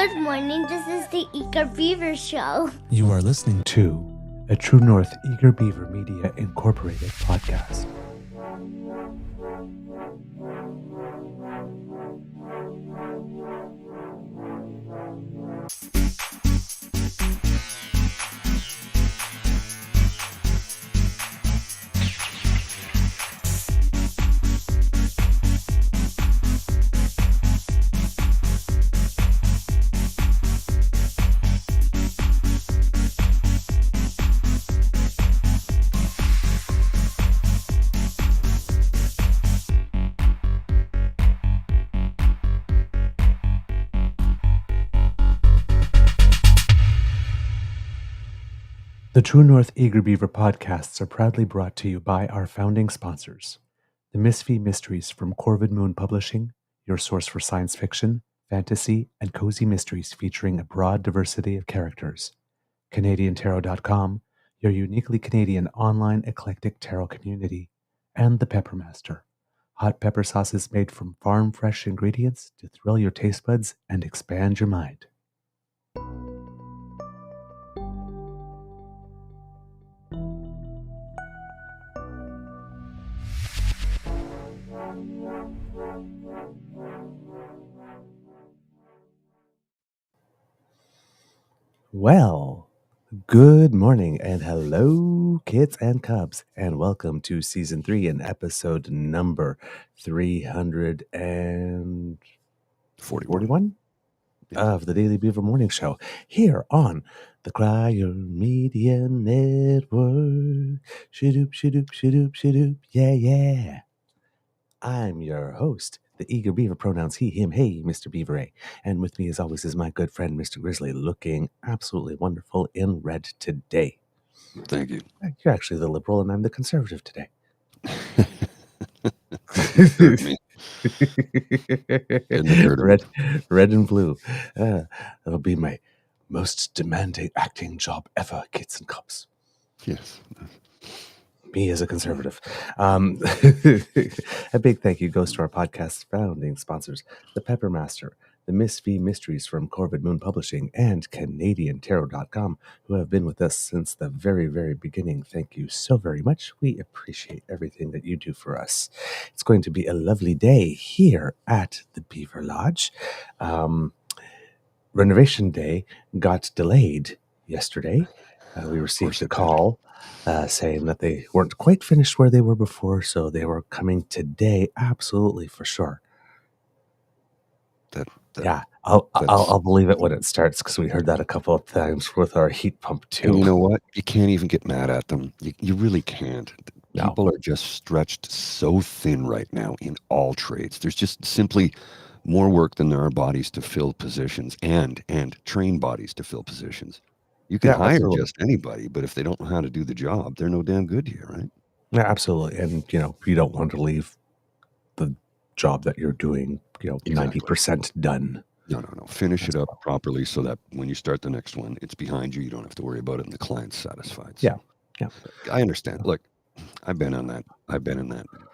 Good morning. This is the Eager Beaver Show. You are listening to a True North Eager Beaver Media Incorporated podcast. The True North Eager Beaver podcasts are proudly brought to you by our founding sponsors, the Misfit Mysteries from Corvid Moon Publishing, your source for science fiction, fantasy, and cozy mysteries featuring a broad diversity of characters, CanadianTarot.com, your uniquely Canadian online eclectic tarot community, and the Pepper Master, hot pepper sauces made from farm-fresh ingredients to thrill your taste buds and expand your mind. Well, good morning and hello, kids and cubs, and welcome to season 3 and episode number 341 of the Daily Beaver Morning Show here on the Crier Media Network. Shadoop, shadoop, shadoop, shadoop, yeah. I'm your host, the Eager Beaver, pronouns he, him, hey, Mr. Beaver A. And with me, as always, is my good friend, Mr. Grizzly, looking absolutely wonderful in red today. Thank you. You're actually the liberal, and I'm the conservative today. Red and blue. That'll be my most demanding acting job ever, kids and cubs. Yes. Me as a conservative. A big thank you goes to our podcast founding sponsors, the Pepper Master, the Misfit Mysteries from Corvid Moon Publishing, and CanadianTarot.com, who have been with us since the very, very beginning. Thank you so very much. We appreciate everything that you do for us. It's going to be a lovely day here at the Beaver Lodge. Renovation Day got delayed yesterday. We received a call saying that they weren't quite finished where they were before, so they were coming today, absolutely for sure. I'll believe it when it starts, because we heard that a couple of times with our heat pump too. And you know what? You can't even get mad at them. You really can't. People are just stretched so thin right now in all trades. There's just simply more work than there are bodies to fill positions and train bodies to fill positions. You can hire just anybody, but if they don't know how to do the job, they're no damn good here, right? Yeah, absolutely. And, you don't want to leave the job that you're doing, 90% done. No. Finish it up properly so that when you start the next one, it's behind you. You don't have to worry about it, and the client's satisfied. So, yeah. I understand. Look, I've been in that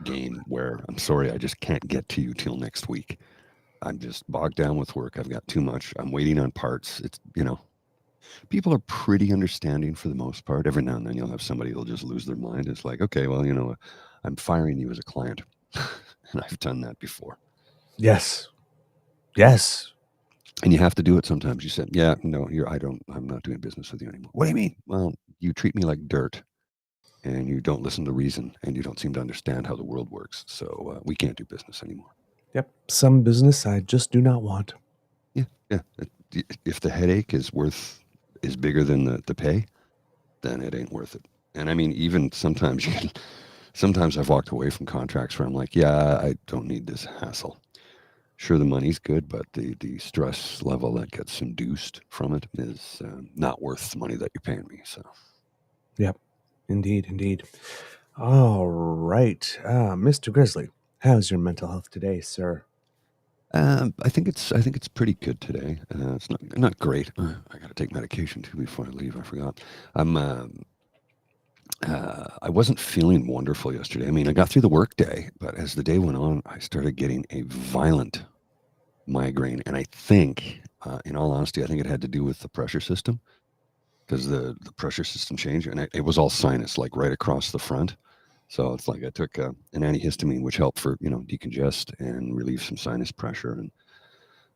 game where I'm sorry, I just can't get to you till next week. I'm just bogged down with work. I've got too much. I'm waiting on parts. It's, people are pretty understanding for the most part. Every now and then you'll have somebody who'll just lose their mind. It's like, okay, well, I'm firing you as a client. And I've done that before. Yes. And you have to do it sometimes. You said, yeah, no, I'm not doing business with you anymore. What do you mean? Well, you treat me like dirt, and you don't listen to reason, and you don't seem to understand how the world works. So we can't do business anymore. Yep. Some business I just do not want. Yeah. If the headache is bigger than the pay, then it ain't worth it. And I mean, even sometimes I've walked away from contracts where I'm like, yeah, I don't need this hassle. Sure, the money's good, but the stress level that gets induced from it is not worth the money that you're paying me. So, yep, indeed. All right, Mr. Grizzly, how's your mental health today, sir? I think it's pretty good today. It's not great. I got to take medication too before I leave. I forgot. I wasn't feeling wonderful yesterday. I mean, I got through the work day, but as the day went on, I started getting a violent migraine, and I think, in all honesty, I think it had to do with the pressure system because the pressure system changed, and it was all sinus, like right across the front. So it's like I took an antihistamine, which helped for decongest and relieve some sinus pressure, and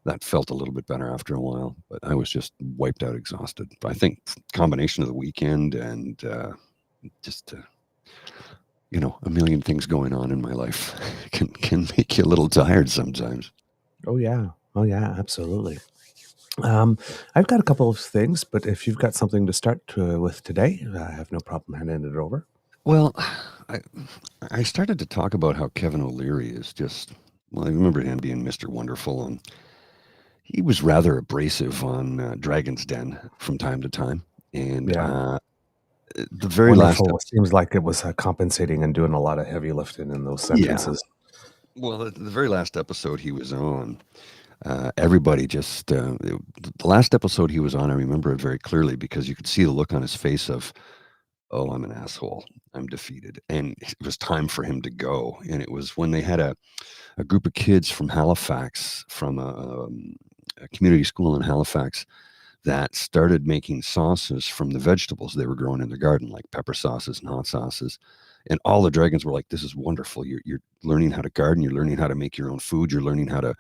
that felt a little bit better after a while. But I was just wiped out, exhausted. I think combination of the weekend and just a million things going on in my life can make you a little tired sometimes. Oh yeah, absolutely. I've got a couple of things, but if you've got something to start with today, I have no problem handing it over. Well, I started to talk about how Kevin O'Leary is just. Well, I remember him being Mr. Wonderful, and he was rather abrasive on Dragon's Den from time to time. And Yeah. The very last Wonderful seems like it was compensating and doing a lot of heavy lifting in those sentences. Well, the very last episode he was on, everybody just the last episode he was on, I remember it very clearly because you could see the look on his face of, oh, I'm an asshole, I'm defeated, and it was time for him to go. And it was when they had a group of kids from Halifax, from a community school in Halifax, that started making sauces from the vegetables they were growing in their garden, like pepper sauces and hot sauces. And all the dragons were like, "This is wonderful. You're learning how to garden. You're learning how to make your own food. You're learning how to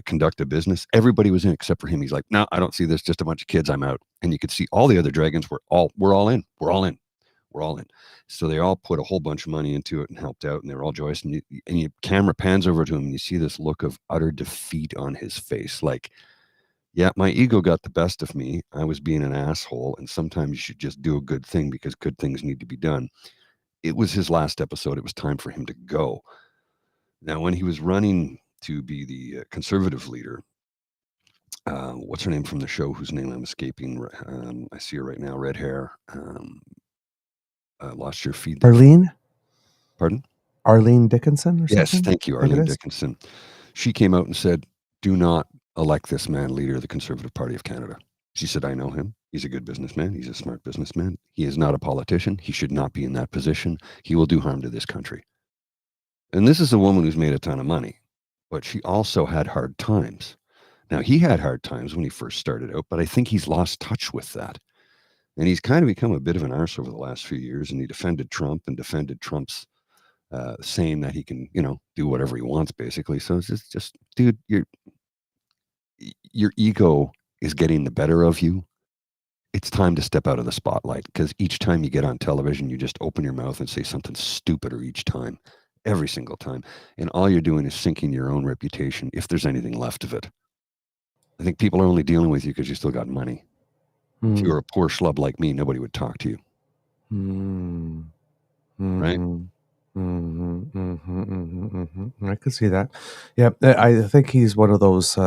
conduct a business." Everybody was in except for him. He's like, "No, I don't see this. Just a bunch of kids. I'm out." And you could see all the other dragons we're all in. We're all in. We're all in. So they all put a whole bunch of money into it and helped out, and they were all joyous. And your camera pans over to him, and you see this look of utter defeat on his face, like, yeah, my ego got the best of me. I was being an asshole, and sometimes you should just do a good thing because good things need to be done. It was his last episode. It was time for him to go. Now, when he was running to be the conservative leader, what's her name from the show whose name I'm escaping? I see her right now, red hair. Lost your feed there. Arlene? Pardon? Arlene Dickinson or something? Yes, thank you, Arlene Dickinson. She came out and said, do not elect this man leader of the Conservative Party of Canada. She said, I know him. He's a good businessman. He's a smart businessman. He is not a politician. He should not be in that position. He will do harm to this country. And this is a woman who's made a ton of money, but she also had hard times. Now, he had hard times when he first started out, but I think he's lost touch with that. And he's kind of become a bit of an arse over the last few years, and he defended Trump and defended Trump's saying that he can, do whatever he wants, basically. So it's just, dude, your ego is getting the better of you. It's time to step out of the spotlight because each time you get on television, you just open your mouth and say something stupider each time, every single time. And all you're doing is sinking your own reputation if there's anything left of it. I think people are only dealing with you because you still got money. If you were a poor schlub like me, nobody would talk to you. Right? I could see that. Yeah, I think he's one of those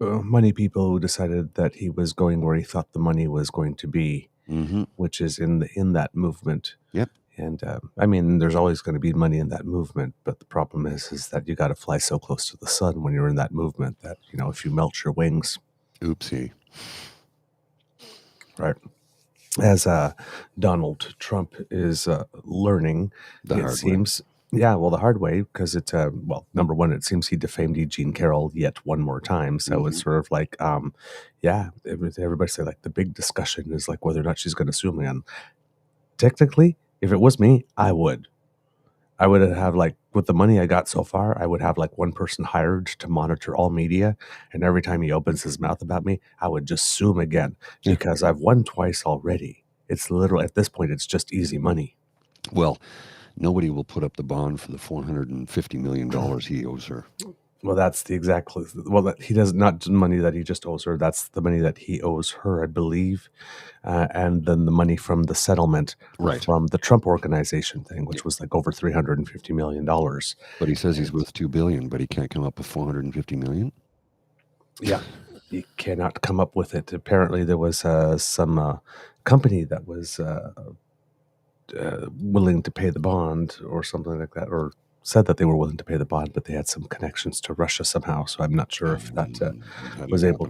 money people who decided that he was going where he thought the money was going to be, which is in that movement. Yep. And I mean, there's always going to be money in that movement, but the problem is that you got to fly so close to the sun when you're in that movement that if you melt your wings, oopsie. Right. As Donald Trump is learning, it seems. Yeah, well, the hard way, because number one, it seems he defamed E. Jean Carroll yet one more time. So it's sort of like, everybody say like the big discussion is like whether or not she's going to sue me. And technically, if it was me, I would have like with the money I got so far, I would have like one person hired to monitor all media. And every time he opens his mouth about me, I would just sue him again because I've won twice already. It's literally at this point, it's just easy money. Well, nobody will put up the bond for the $450 million he owes her. Well, that's he does not the money that he just owes her. That's the money that he owes her, I believe. And then the money from the settlement from the Trump organization thing, which was like over $350 million. But he says he's worth $2 billion, but he can't come up with $450 million. Yeah, he cannot come up with it. Apparently, there was some company that was willing to pay the bond or something like that, or said that they were willing to pay the bond, but they had some connections to Russia somehow. So I'm not sure if that was able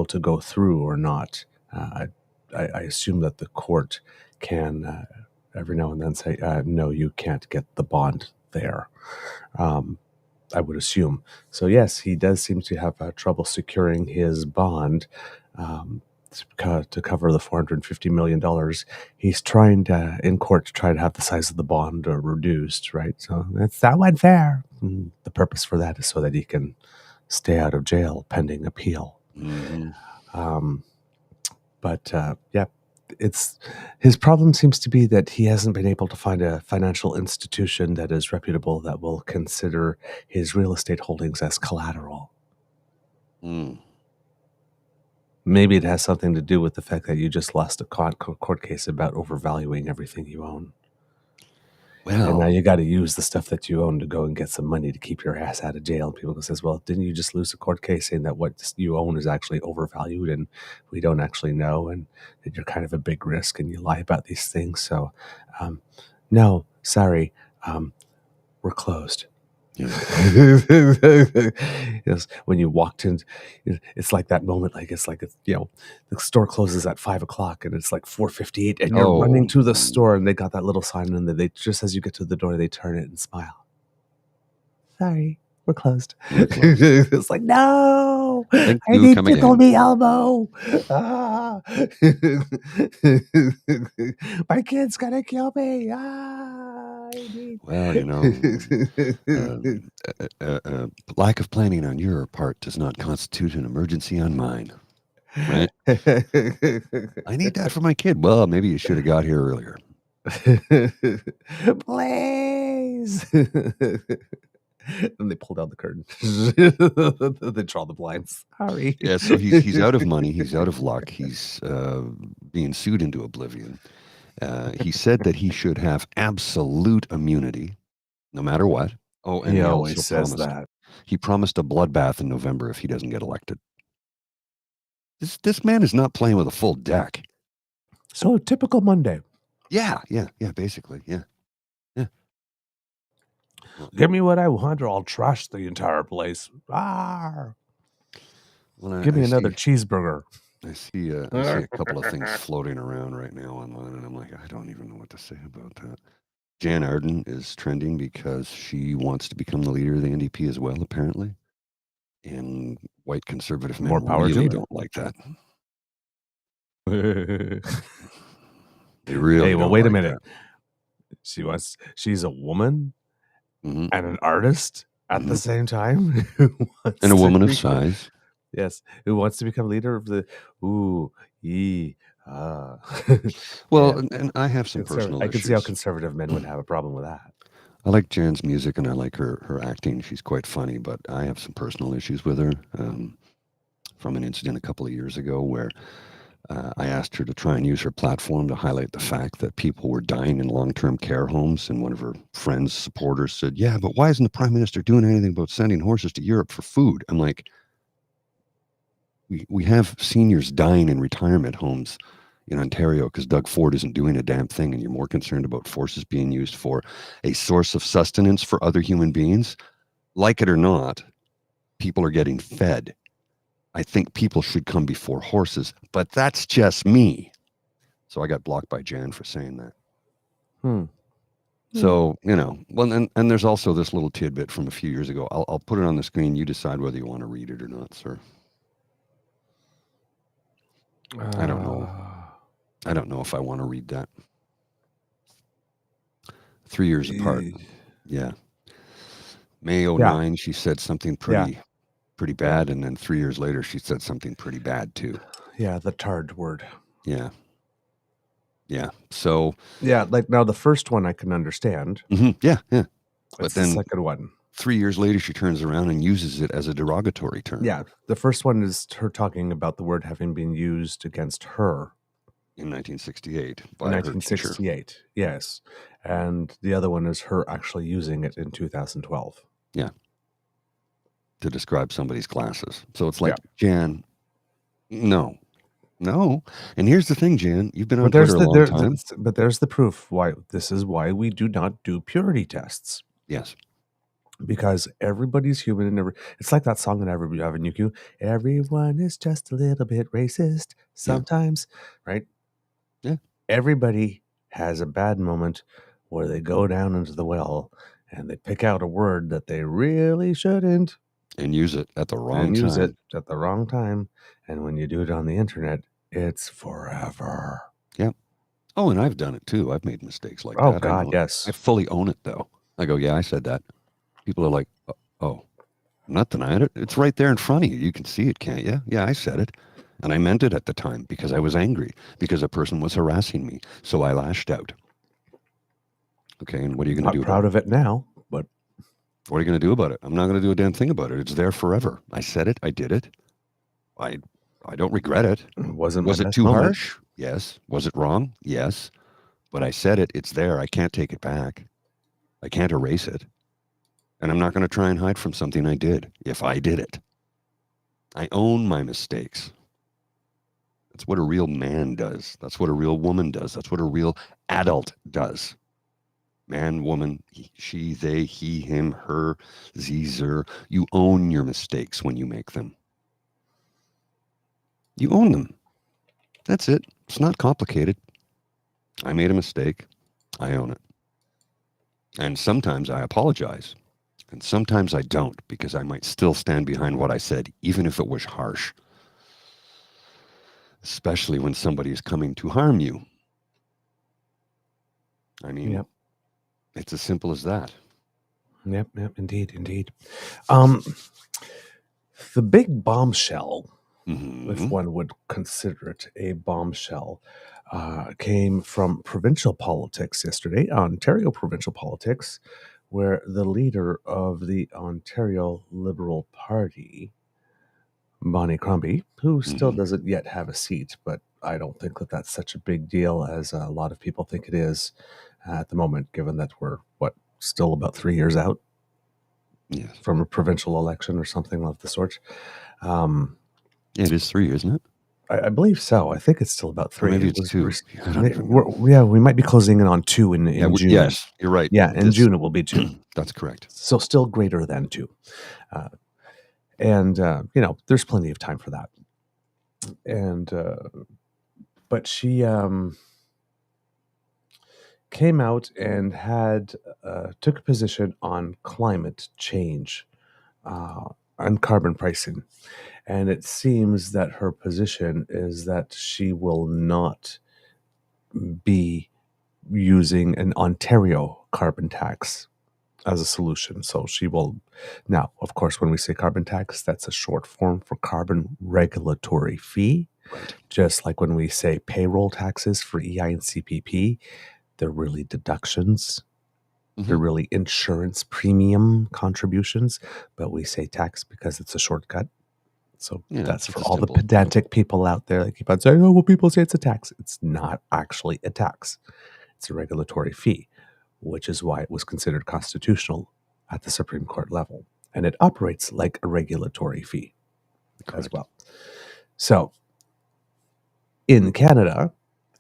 to go through or not. I assume that the court can every now and then say, no, you can't get the bond there. I would assume. So yes, he does seem to have trouble securing his bond to cover the $450 million. He's trying to, in court, to try to have the size of the bond reduced, right? So that went fair. The purpose for that is so that he can stay out of jail pending appeal. But yeah, it's his problem seems to be that he hasn't been able to find a financial institution that is reputable that will consider his real estate holdings as collateral. Maybe it has something to do with the fact that you just lost a court case about overvaluing everything you own. Well, and now you got to use the stuff that you own to go and get some money to keep your ass out of jail. And people go says, well, didn't you just lose a court case saying that what you own is actually overvalued and we don't actually know, and that you're kind of a big risk and you lie about these things? So no, sorry, we're closed. Yes, when you walked in, it's like that moment, like it's the store closes at 5:00 and it's like 4:58 and you're running to the store and they got that little sign and they just, as you get to the door, they turn it and smile. Sorry, we're closed. It's like, no, I need tickle-me elbow. My kid's gonna kill me. Well, lack of planning on your part does not constitute an emergency on mine. Right? I need that for my kid. Well, maybe you should have got here earlier. Please. And they pull down the curtain. They draw the blinds. Sorry. Yeah, so he's out of money. He's out of luck. He's being sued into oblivion. He said that he should have absolute immunity, no matter what. Oh, and he also always says that. He promised a bloodbath in November if he doesn't get elected. This man is not playing with a full deck. So typical Monday. Yeah, basically, yeah. Give me what I want, or I'll trash the entire place. Well, give me another cheeseburger. I see a couple of things floating around right now online, and I'm like, I don't even know what to say about that. Jan Arden is trending because she wants to become the leader of the NDP as well, apparently. And white conservative men really don't like that. They really well, wait a minute. She's a woman and an artist at the same time. And a woman of size. Yes, who wants to become leader of the Well, yeah. and I have some personal issues. I can see how conservative men would have a problem with that. I like Jan's music and I like her acting. She's quite funny, but I have some personal issues with her from an incident a couple of years ago where I asked her to try and use her platform to highlight the fact that people were dying in long-term care homes, and one of her friends' supporters said, yeah, but why isn't the Prime Minister doing anything about sending horses to Europe for food? I'm like, we have seniors dying in retirement homes in Ontario because Doug Ford isn't doing a damn thing, and you're more concerned about forces being used for a source of sustenance for other human beings. Like it or not, people are getting fed. I think people should come before horses, but that's just me. So I got blocked by Jan for saying that. So, well, and there's also this little tidbit from a few years ago. I'll put it on the screen. You decide whether you want to read it or not, sir. I don't know. I don't know if I want to read that. 3 years apart. Yeah. May 2009, she said something pretty bad, and then 3 years later, she said something pretty bad too. Yeah, the tarred word. Yeah. So. Yeah, like now the first one I can understand. Yeah. But then the second one. 3 years later, she turns around and uses it as a derogatory term. Yeah, the first one is her talking about the word having been used against her. In 1968. In 1968, yes. And the other one is her actually using it in 2012. Yeah. To describe somebody's glasses. So it's like, Jan, no. And here's the thing, Jan, you've been on Twitter a long time. But there's the proof why. This is why we do not do purity tests. Yes. Because everybody's human and it's like that song that everybody have in UQ. Everyone is just a little bit racist sometimes, right? Yeah. Everybody has a bad moment where they go down into the well and they pick out a word that they really shouldn't And use it at the wrong and use time. it at the wrong time. And when you do it on the internet, it's forever. Yep. Oh, and I've done it too. I've made mistakes like Oh, that. God, I know. yes. I fully own it, though. I go, yeah, I said that. People are like, oh, I'm not denying it. It's right there in front of you. You can see it, can't you? Yeah, I said it. And I meant it at the time because I was angry, because a person was harassing me. So I lashed out. Okay, and what are you going to do Not proud about it? of it now, but What are you going to do about it? I'm not going to do a damn thing about it. It's there forever. I said it. I did it. I don't regret it. it wasn't Was my it best too moment. harsh? Yes. Was it wrong? Yes. But I said it. It's there. I can't take it back. I can't erase it. And I'm not going to try and hide from something I did if I did it. I own my mistakes. That's what a real man does. That's what a real woman does. That's what a real adult does. Man, woman, she, they, he, him, her, zer. You own your mistakes when you make them. You own them. That's it. It's not complicated. I made a mistake. I own it. And sometimes I apologize. And sometimes I don't, because I might still stand behind what I said, even if it was harsh. Especially when somebody is coming to harm you. I mean, Yep. It's as simple as that. Yep, indeed. The big bombshell, if one would consider it a bombshell, came from provincial politics yesterday, Ontario provincial politics, where the leader of the Ontario Liberal Party, Bonnie Crombie, who still doesn't yet have a seat, but I don't think that that's such a big deal as a lot of people think it is at the moment, given that we're, still about 3 years out from a provincial election or something of the sort. It is 3, isn't it? I believe so. I think it's still about 3. Or maybe it's 2. I don't even know. Yeah, we might be closing in on 2 in June. Yes, you're right. Yeah, in June it will be 2. That's correct. So still greater than 2. And, there's plenty of time for that. And, but she came out and took a position on climate change and carbon pricing. And it seems that her position is that she will not be using an Ontario carbon tax as a solution. So she will now, of course, when we say carbon tax, that's a short form for carbon regulatory fee. Right. Just like when we say payroll taxes for EI and CPP, they're really deductions. They're really insurance premium contributions, but we say tax because it's a shortcut. So that's for all the pedantic people out there that keep on saying, oh, well, people say it's a tax. It's not actually a tax. It's a regulatory fee, which is why it was considered constitutional at the Supreme Court level. And it operates like a regulatory fee as well. So in Canada,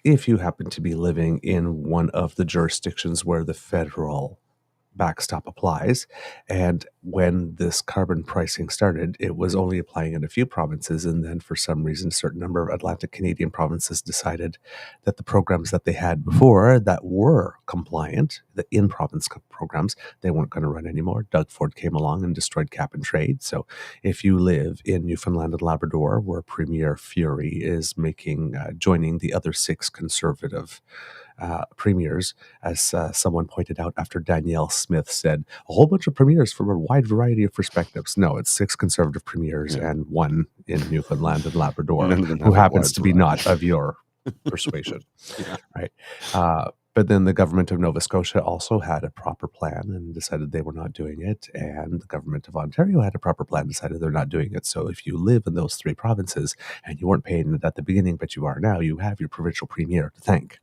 if you happen to be living in one of the jurisdictions where the federal backstop applies, and when this carbon pricing started, it was only applying in a few provinces, and then for some reason a certain number of Atlantic Canadian provinces decided that the programs that they had before that were compliant, the in-province programs, they weren't going to run anymore. Doug Ford came along and destroyed cap and trade. So if you live in Newfoundland and Labrador, where Premier Furey is joining the other 6 conservative premiers, as someone pointed out after Danielle Smith said, a whole bunch of premiers from a wide variety of perspectives. No, it's 6 conservative premiers and 1 in Newfoundland and Labrador who happens to be not of your persuasion. Right. But then the government of Nova Scotia also had a proper plan and decided they were not doing it. And the government of Ontario had a proper plan and decided they're not doing it. So if you live in those 3 provinces and you weren't paying it at the beginning, but you are now, you have your provincial premier to thank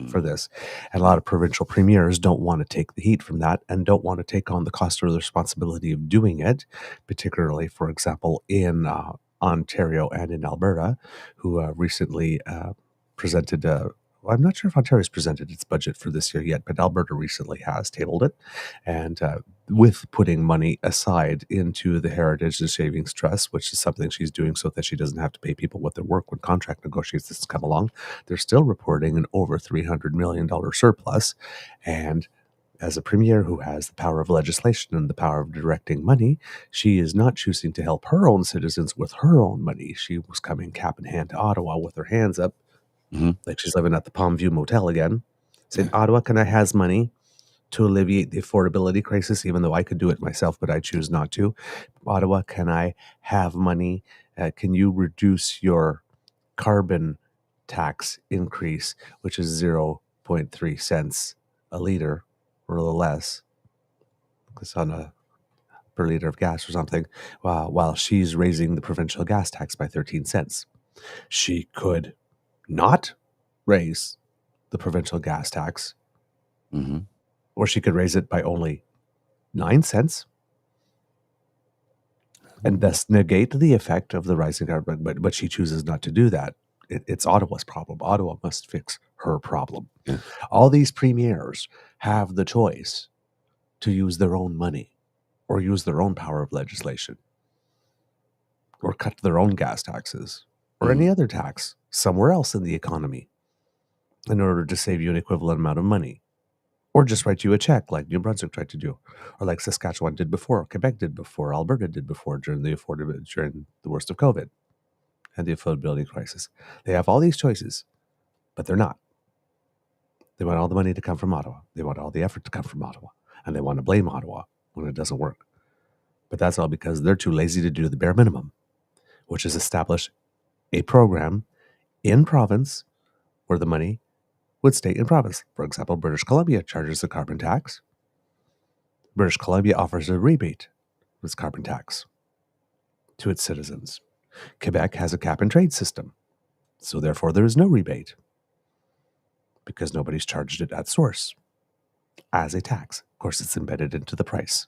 for this. And a lot of provincial premiers don't want to take the heat from that and don't want to take on the cost or the responsibility of doing it, particularly, for example, in Ontario and in Alberta, who recently presented I'm not sure if Ontario's presented its budget for this year yet, but Alberta recently has tabled it. And with putting money aside into the Heritage and Savings Trust, which is something she's doing so that she doesn't have to pay people what their work when contract negotiations come along, they're still reporting an over $300 million surplus. And As a premier who has the power of legislation and the power of directing money, she is not choosing to help her own citizens with her own money. She was coming cap in hand to Ottawa with her hands up, like she's living at the Palm View Motel again, saying, Ottawa, can I has money to alleviate the affordability crisis, even though I could do it myself, but I choose not to. Ottawa, can I have money? Can you reduce your carbon tax increase, which is 0.3 cents a liter or a little less? It's on a per liter of gas or something, while she's raising the provincial gas tax by 13 cents. She could not raise the provincial gas tax, or she could raise it by only 9 cents and thus negate the effect of the rising carbon. But she chooses not to do that. It's Ottawa's problem. Ottawa must fix her problem. Yeah. All these premiers have the choice to use their own money or use their own power of legislation or cut their own gas taxes or any other tax somewhere else in the economy in order to save you an equivalent amount of money. Or just write you a check like New Brunswick tried to do, or like Saskatchewan did before, Quebec did before, Alberta did before during the worst of COVID and the affordability crisis. They have all these choices, but they're not. They want all the money to come from Ottawa. They want all the effort to come from Ottawa, and they want to blame Ottawa when it doesn't work. But that's all because they're too lazy to do the bare minimum, which is establish a program in province where the money would stay in province. For example, British Columbia charges a carbon tax. British Columbia offers a rebate with its carbon tax to its citizens. Quebec has a cap and trade system, so therefore there is no rebate because nobody's charged it at source as a tax. Of course, it's embedded into the price.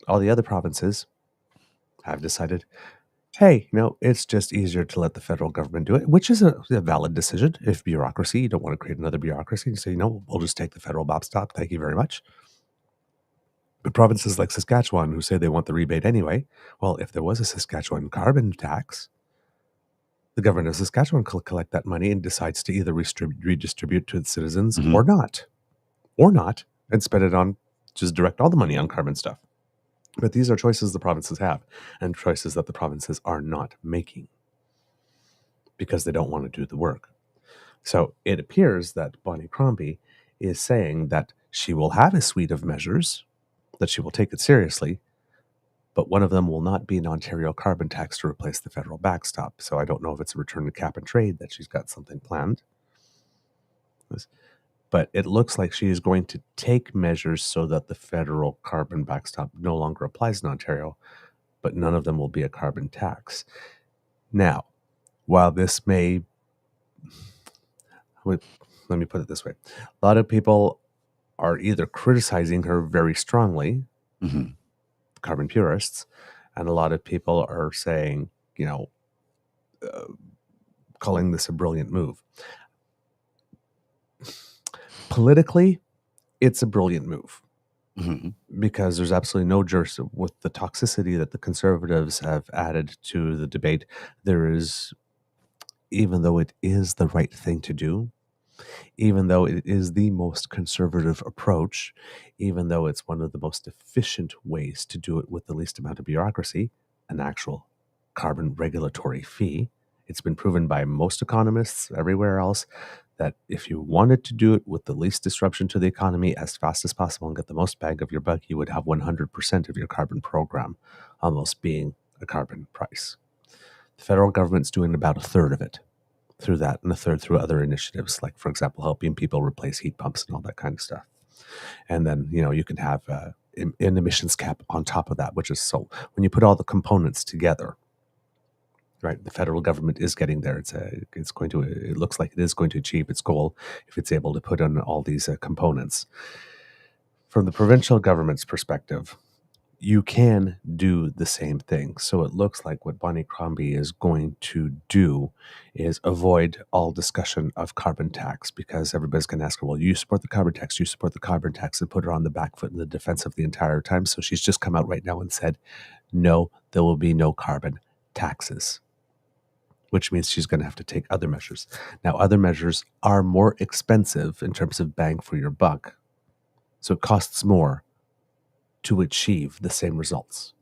All the other provinces have decided, hey, it's just easier to let the federal government do it, which is a valid decision. If bureaucracy, you don't want to create another bureaucracy and say, we'll just take the federal stop. Thank you very much. But provinces like Saskatchewan, who say they want the rebate anyway, well, if there was a Saskatchewan carbon tax, the government of Saskatchewan could collect that money and decides to either redistribute to its citizens or not, and spend it on, just direct all the money on carbon stuff. But these are choices the provinces have, and choices that the provinces are not making because they don't want to do the work. So it appears that Bonnie Crombie is saying that she will have a suite of measures, that she will take it seriously, but one of them will not be an Ontario carbon tax to replace the federal backstop. So I don't know if it's a return to cap and trade that she's got something planned. But it looks like she is going to take measures so that the federal carbon backstop no longer applies in Ontario, but none of them will be a carbon tax. Now, while this may, let me put it this way. A lot of people are either criticizing her very strongly, carbon purists, and a lot of people are saying, calling this a brilliant move. Politically, it's a brilliant move because there's absolutely no jurisdiction with the toxicity that the Conservatives have added to the debate. There is, even though it is the right thing to do, even though it is the most conservative approach, even though it's one of the most efficient ways to do it with the least amount of bureaucracy, an actual carbon regulatory fee. It's been proven by most economists everywhere else that if you wanted to do it with the least disruption to the economy as fast as possible and get the most bang of your buck, you would have 100% of your carbon program almost being a carbon price. The federal government's doing about a third of it through that and a third through other initiatives, like, for example, helping people replace heat pumps and all that kind of stuff. And then, you can have an emissions cap on top of that, which is so when you put all the components together, right, the federal government is getting there. It looks like it is going to achieve its goal if it's able to put on all these components. From the provincial government's perspective, you can do the same thing. So it looks like what Bonnie Crombie is going to do is avoid all discussion of carbon tax, because everybody's going to ask her, well, you support the carbon tax, and put her on the back foot in the defensive the entire time. So she's just come out right now and said, no, there will be no carbon taxes. which means she's going to have to take other measures. Now, other measures are more expensive in terms of bang for your buck, so it costs more to achieve the same results.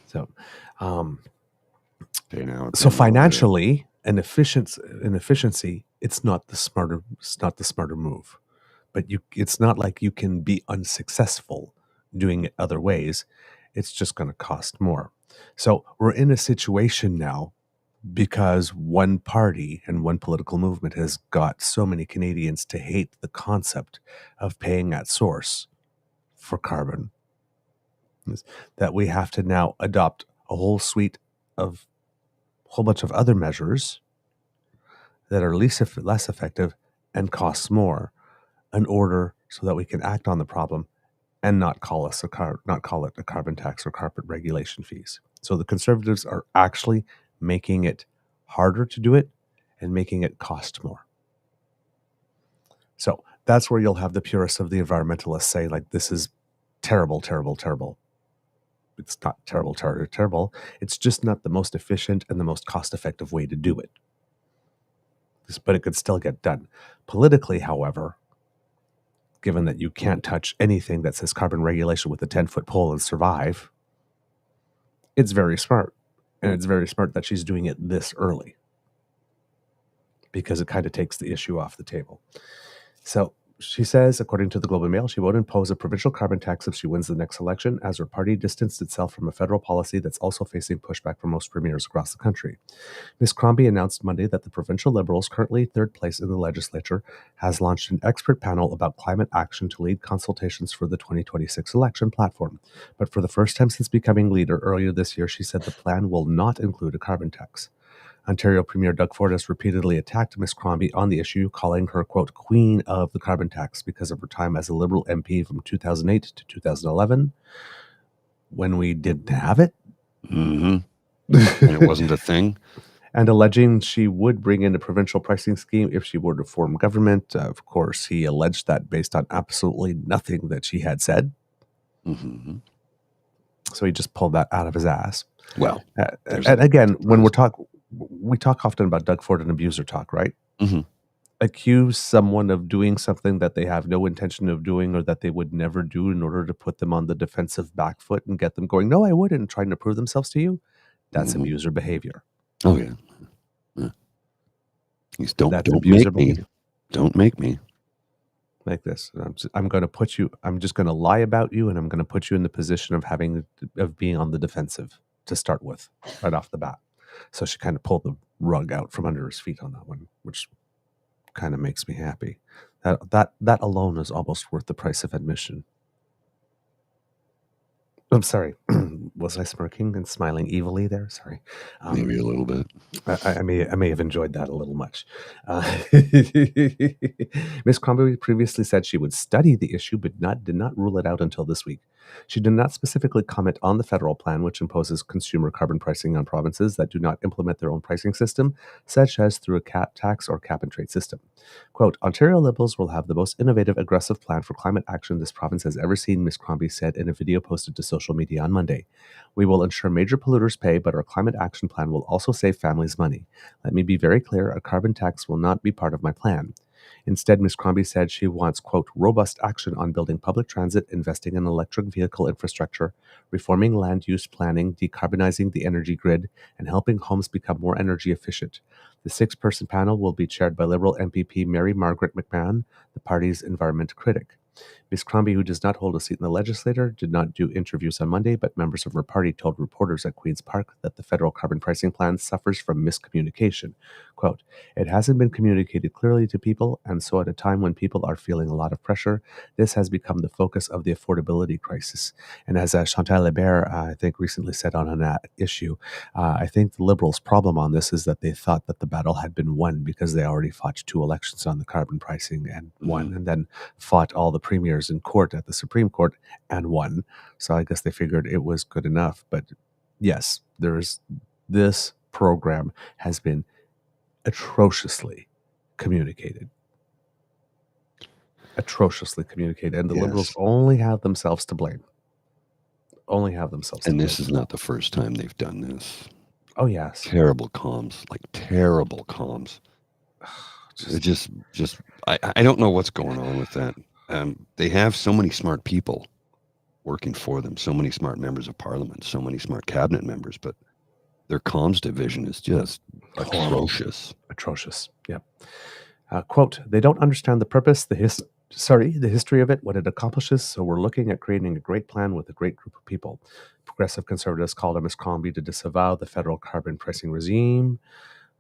So, so financially and efficiency, it's not the smarter move. But it's not like you can be unsuccessful doing it other ways. It's just going to cost more. So we're in a situation now because one party and one political movement has got so many Canadians to hate the concept of paying at source for carbon that we have to now adopt a whole bunch of other measures that are less effective and cost more in order so that we can act on the problem and not call it a carbon tax or carbon regulation fees. So the Conservatives are actually making it harder to do it and making it cost more. So that's where you'll have the purists of the environmentalists say, like, this is terrible, terrible, terrible. It's not terrible, terrible, terrible. It's just not the most efficient and the most cost-effective way to do it. But it could still get done. Politically, however, given that you can't touch anything that says carbon regulation with a 10-foot pole and survive, it's very smart. And it's very smart that she's doing it this early because it kind of takes the issue off the table. So she says, according to the Globe and Mail, she won't impose a provincial carbon tax if she wins the next election, as her party distanced itself from a federal policy that's also facing pushback from most premiers across the country. Ms. Crombie announced Monday that the provincial Liberals, currently third place in the legislature, has launched an expert panel about climate action to lead consultations for the 2026 election platform. But for the first time since becoming leader earlier this year, she said the plan will not include a carbon tax. Ontario Premier Doug Ford has repeatedly attacked Ms. Crombie on the issue, calling her, quote, queen of the carbon tax because of her time as a Liberal MP from 2008 to 2011, when we didn't have it. Mm-hmm. And it wasn't a thing. And alleging she would bring in a provincial pricing scheme if she were to form government. Of course, he alleged that based on absolutely nothing that she had said. Mm-hmm. So he just pulled that out of his ass. Well, and again, when we talk often about Doug Ford and abuser talk, right? Mm-hmm. Accuse someone of doing something that they have no intention of doing or that they would never do in order to put them on the defensive back foot and get them going, no, I wouldn't, trying to prove themselves to you. That's abuser behavior. Oh, yeah. Don't make me. Don't make me. Like this. I'm going to put you, I'm just going to lie about you, and I'm going to put you in the position of being on the defensive to start with, right off the bat. So she kind of pulled the rug out from under his feet on that one, which kind of makes me happy. That alone is almost worth the price of admission. I'm sorry. Was I smirking and smiling evilly there? Sorry. Maybe a little bit. I may have enjoyed that a little much. Ms. Crombie previously said she would study the issue, but did not rule it out until this week. She did not specifically comment on the federal plan, which imposes consumer carbon pricing on provinces that do not implement their own pricing system, such as through a tax or cap-and-trade system. Quote, Ontario Liberals will have the most innovative, aggressive plan for climate action this province has ever seen, Ms. Crombie said in a video posted to social media on Monday. We will ensure major polluters pay, but our climate action plan will also save families money. Let me be very clear, a carbon tax will not be part of my plan. Instead, Ms. Crombie said she wants, quote, robust action on building public transit, investing in electric vehicle infrastructure, reforming land use planning, decarbonizing the energy grid, and helping homes become more energy efficient. The 6-person panel will be chaired by Liberal MPP Mary Margaret McMahon, the party's environment critic. Ms. Crombie, who does not hold a seat in the legislature, did not do interviews on Monday, but members of her party told reporters at Queen's Park that the federal carbon pricing plan suffers from miscommunication. Quote, it hasn't been communicated clearly to people, and so at a time when people are feeling a lot of pressure, this has become the focus of the affordability crisis. And as Chantal Hébert, I think, recently said on that issue, I think the Liberals' problem on this is that they thought that the battle had been won because they already fought 2 elections on the carbon pricing and won, and then fought all the premiers in court at the Supreme Court and won. So I guess they figured it was good enough. But yes, this program has been atrociously communicated. And the Liberals only have themselves to blame. only have themselves. And this is not the first time they've done this. Oh yes, terrible comms, like terrible comms. I don't know what's going on with that. They have so many smart people working for them, so many smart members of parliament, so many smart cabinet members, but their comms division is just atrocious. Atrocious. Yep. Quote, they don't understand the purpose, the history of it, what it accomplishes, so we're looking at creating a great plan with a great group of people. Progressive Conservatives called on Ms. Crombie to disavow the federal carbon pricing regime.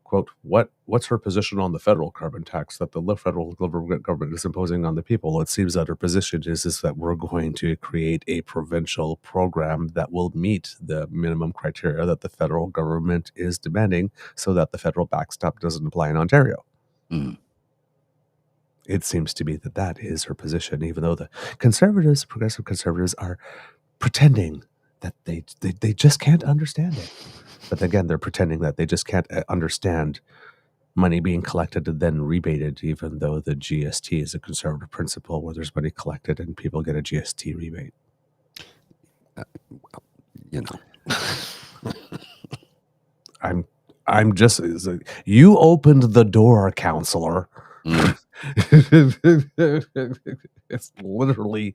Quote, what's her position on the federal carbon tax that the federal government is imposing on the people? It seems that her position is that we're going to create a provincial program that will meet the minimum criteria that the federal government is demanding so that the federal backstop doesn't apply in Ontario. Mm. It seems to be that is her position, even though the conservatives, progressive conservatives, are pretending that they just can't understand it. But again, they're pretending that they just can't understand money being collected and then rebated, even though the GST is a conservative principle where there's money collected and people get a GST rebate. I'm just, you opened the door, counselor. Mm. It's literally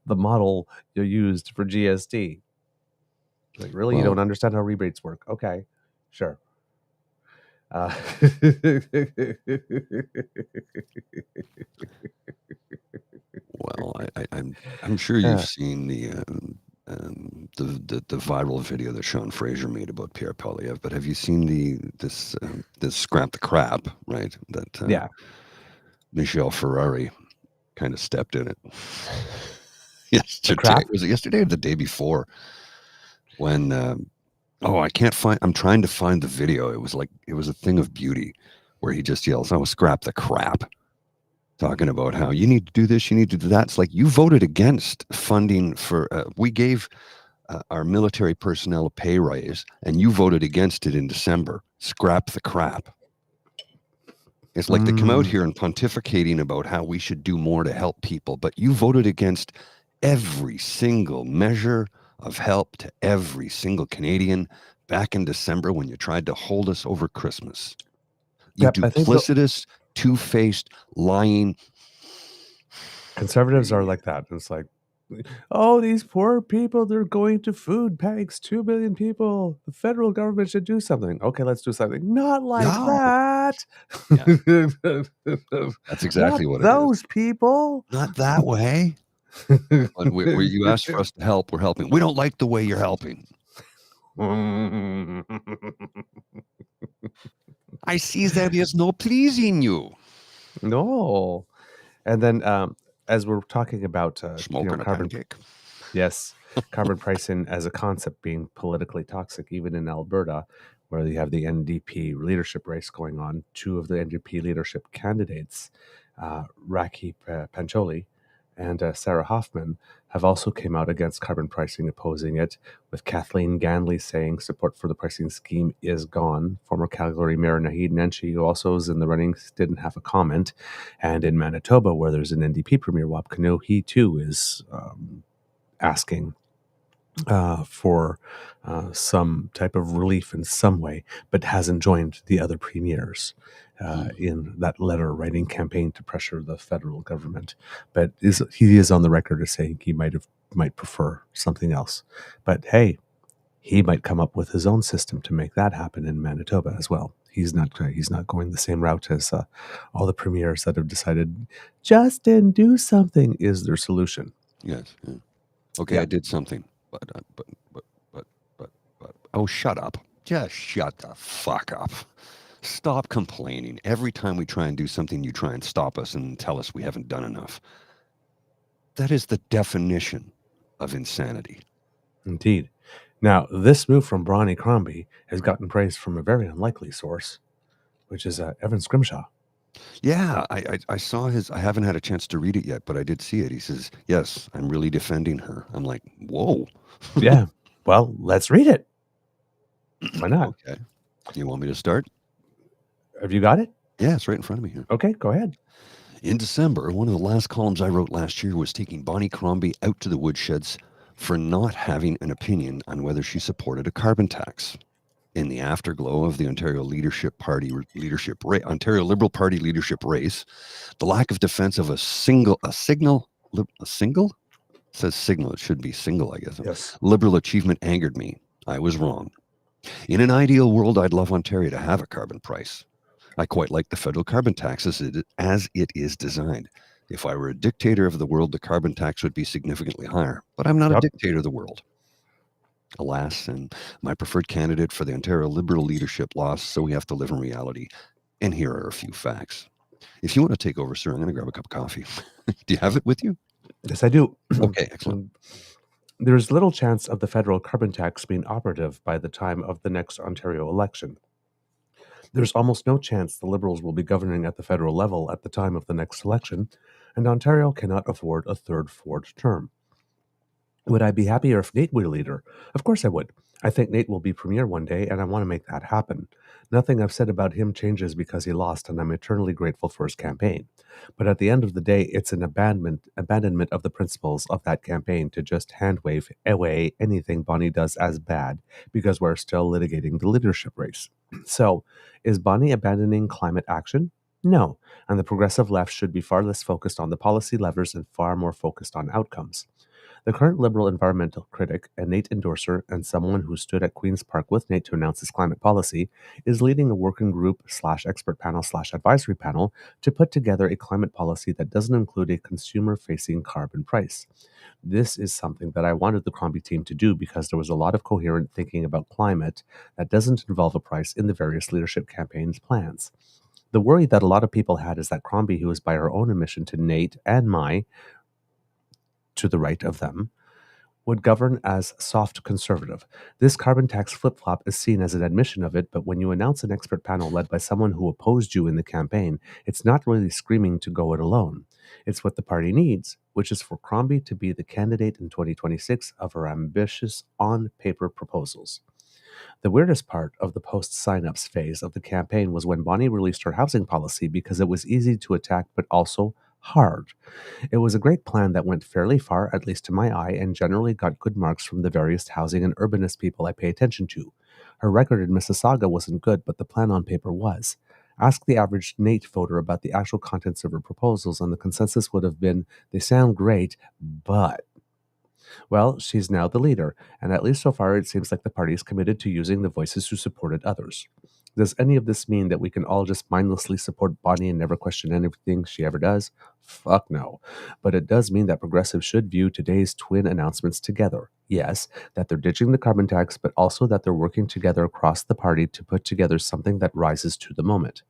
the model you used for GST. Like, really? You don't understand how rebates work? Okay, sure. Well, I'm sure you've seen the viral video that Sean Fraser made about Pierre Poilievre, but have you seen this scrap the crap, right? That Michel Ferrari kind of stepped in it. Yesterday, was it yesterday or the day before? When I'm trying to find the video. It was a thing of beauty where he just yells, "Oh, scrap the crap," talking about how you need to do this, you need to do that. It's like, you voted against funding for, we gave our military personnel a pay raise, and you voted against it in December. Scrap the crap. It's like they come out here and pontificating about how we should do more to help people, but you voted against every single measure of help to every single Canadian back in December when you tried to hold us over Christmas. You duplicitous, two-faced, lying. Conservatives are like that. It's like, oh, these poor people, they're going to food banks, 2 billion people. The federal government should do something. Okay, let's do something. Not like that. Yeah. That's exactly what it is. Those people. Not that way. Where you asked for us to help, we're helping. We don't like the way you're helping. I see there is no pleasing you. No. And then as we're talking about smoking carbon, pancake. Yes, carbon pricing as a concept being politically toxic, even in Alberta, where you have the NDP leadership race going on. Two of the NDP leadership candidates, Raki Pancholi and Sarah Hoffman, have also came out against carbon pricing, opposing it, with Kathleen Ganley saying support for the pricing scheme is gone. Former Calgary Mayor Naheed Nenshi, who also is in the running, didn't have a comment. And in Manitoba, where there's an NDP Premier, Wap Kinew, he too is asking for some type of relief in some way, but hasn't joined the other premiers in that letter writing campaign to pressure the federal government. But he is on the record as saying he might prefer something else. But hey, he might come up with his own system to make that happen in Manitoba as well. He's not going the same route as all the premiers that have decided Justin, do something is their solution. Yes. Yeah. Okay, yeah. I did something, but oh, shut up! Just shut the fuck up. Stop complaining. Every time we try and do something, you try and stop us and tell us we haven't done enough. That is the definition of insanity. Indeed. Now, this move from Bronnie Crombie has gotten praise from a very unlikely source, which is Evan Scrimshaw. Yeah, I saw his. I haven't had a chance to read it yet, but I did see it. He says, yes, I'm really defending her. I'm like, whoa. Yeah. Well, let's read it. Why not? Okay. You want me to start? Have you got it? Yeah, it's right in front of me here. Okay, go ahead. In December, one of the last columns I wrote last year was taking Bonnie Crombie out to the woodsheds for not having an opinion on whether she supported a carbon tax. In the afterglow of the Ontario Ontario Liberal Party leadership race, the lack of defense of a single says signal. It should be single, I guess. Yes. Liberal achievement angered me. I was wrong. In an ideal world, I'd love Ontario to have a carbon price. I quite like the federal carbon tax as it is designed. If I were a dictator of the world, the carbon tax would be significantly higher. But I'm not a dictator of the world. Alas, and my preferred candidate for the Ontario Liberal leadership lost, so we have to live in reality. And here are a few facts. If you want to take over, sir, I'm going to grab a cup of coffee. Do you have it with you? Yes, I do. Okay, excellent. There's little chance of the federal carbon tax being operative by the time of the next Ontario election. There's almost no chance the Liberals will be governing at the federal level at the time of the next election, and Ontario cannot afford a third Ford term. Would I be happier if Nate were leader? Of course I would. I think Nate will be premier one day, and I want to make that happen. Nothing I've said about him changes because he lost, and I'm eternally grateful for his campaign. But at the end of the day, it's an abandonment of the principles of that campaign to just hand-wave away anything Bonnie does as bad because we're still litigating the leadership race. So, is Bonnie abandoning climate action? No, and the progressive left should be far less focused on the policy levers and far more focused on outcomes. The current Liberal environmental critic, a Nate endorser, and someone who stood at Queen's Park with Nate to announce his climate policy, is leading a working group / expert / advisory panel to put together a climate policy that doesn't include a consumer-facing carbon price. This is something that I wanted the Crombie team to do because there was a lot of coherent thinking about climate that doesn't involve a price in the various leadership campaigns' plans. The worry that a lot of people had is that Crombie, who is by her own admission to Nate and to the right of them, would govern as soft conservative. This carbon tax flip-flop is seen as an admission of it, but when you announce an expert panel led by someone who opposed you in the campaign, it's not really screaming to go it alone. It's what the party needs, which is for Crombie to be the candidate in 2026 of her ambitious on-paper proposals. The weirdest part of the post-sign-ups phase of the campaign was when Bonnie released her housing policy because it was easy to attack but also hard. It was a great plan that went fairly far, at least to my eye, and generally got good marks from the various housing and urbanist people I pay attention to. Her record in Mississauga wasn't good, but the plan on paper was. Ask the average Nate voter about the actual contents of her proposals, and the consensus would have been, they sound great, but... Well, she's now the leader, and at least so far it seems like the party is committed to using the voices who supported others. Does any of this mean that we can all just mindlessly support Bonnie and never question anything she ever does? Fuck no. But it does mean that progressives should view today's twin announcements together. Yes, that they're ditching the carbon tax, but also that they're working together across the party to put together something that rises to the moment.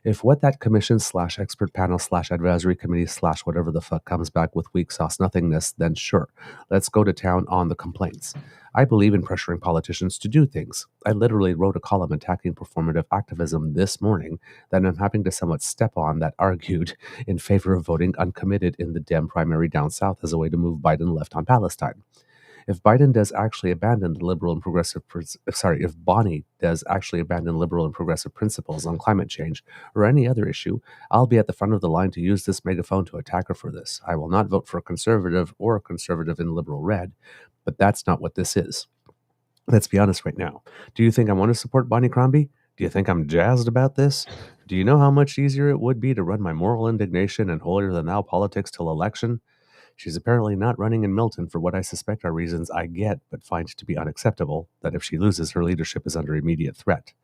If what that commission / expert panel / advisory committee / whatever the fuck comes back with weak sauce nothingness, then sure, let's go to town on the complaints. I believe in pressuring politicians to do things. I literally wrote a column attacking performative activism this morning that I'm having to somewhat step on that argued in favor of voting uncommitted in the Dem primary down south as a way to move Biden left on Palestine. If Biden does actually abandon the liberal and progressive, if Bonnie does actually abandon liberal and progressive principles on climate change or any other issue, I'll be at the front of the line to use this megaphone to attack her for this. I will not vote for a conservative or a conservative in liberal red, but that's not what this is. Let's be honest right now. Do you think I want to support Bonnie Crombie? Do you think I'm jazzed about this? Do you know how much easier it would be to run my moral indignation and holier-than-thou politics till election? She's apparently not running in Milton for what I suspect are reasons I get but find to be unacceptable, that if she loses, her leadership is under immediate threat.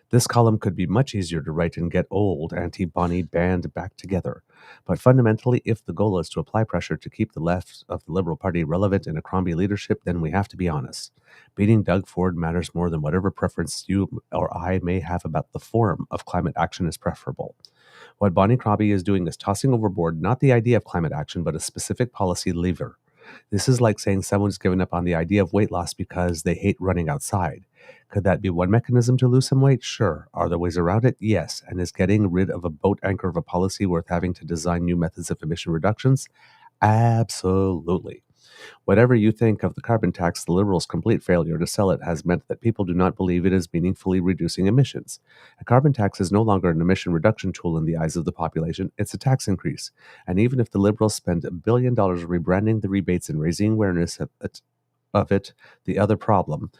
This column could be much easier to write and get old anti-Bonnie band back together. But fundamentally, if the goal is to apply pressure to keep the left of the Liberal Party relevant in a Crombie leadership, then we have to be honest. Beating Doug Ford matters more than whatever preference you or I may have about the form of climate action is preferable. What Bonnie Crombie is doing is tossing overboard not the idea of climate action, but a specific policy lever. This is like saying someone's given up on the idea of weight loss because they hate running outside. Could that be one mechanism to lose some weight? Sure. Are there ways around it? Yes. And is getting rid of a boat anchor of a policy worth having to design new methods of emission reductions? Absolutely. Whatever you think of the carbon tax, the Liberals' complete failure to sell it has meant that people do not believe it is meaningfully reducing emissions. A carbon tax is no longer an emission reduction tool in the eyes of the population, it's a tax increase. And even if the Liberals spend $1 billion rebranding the rebates and raising awareness of it. The other problem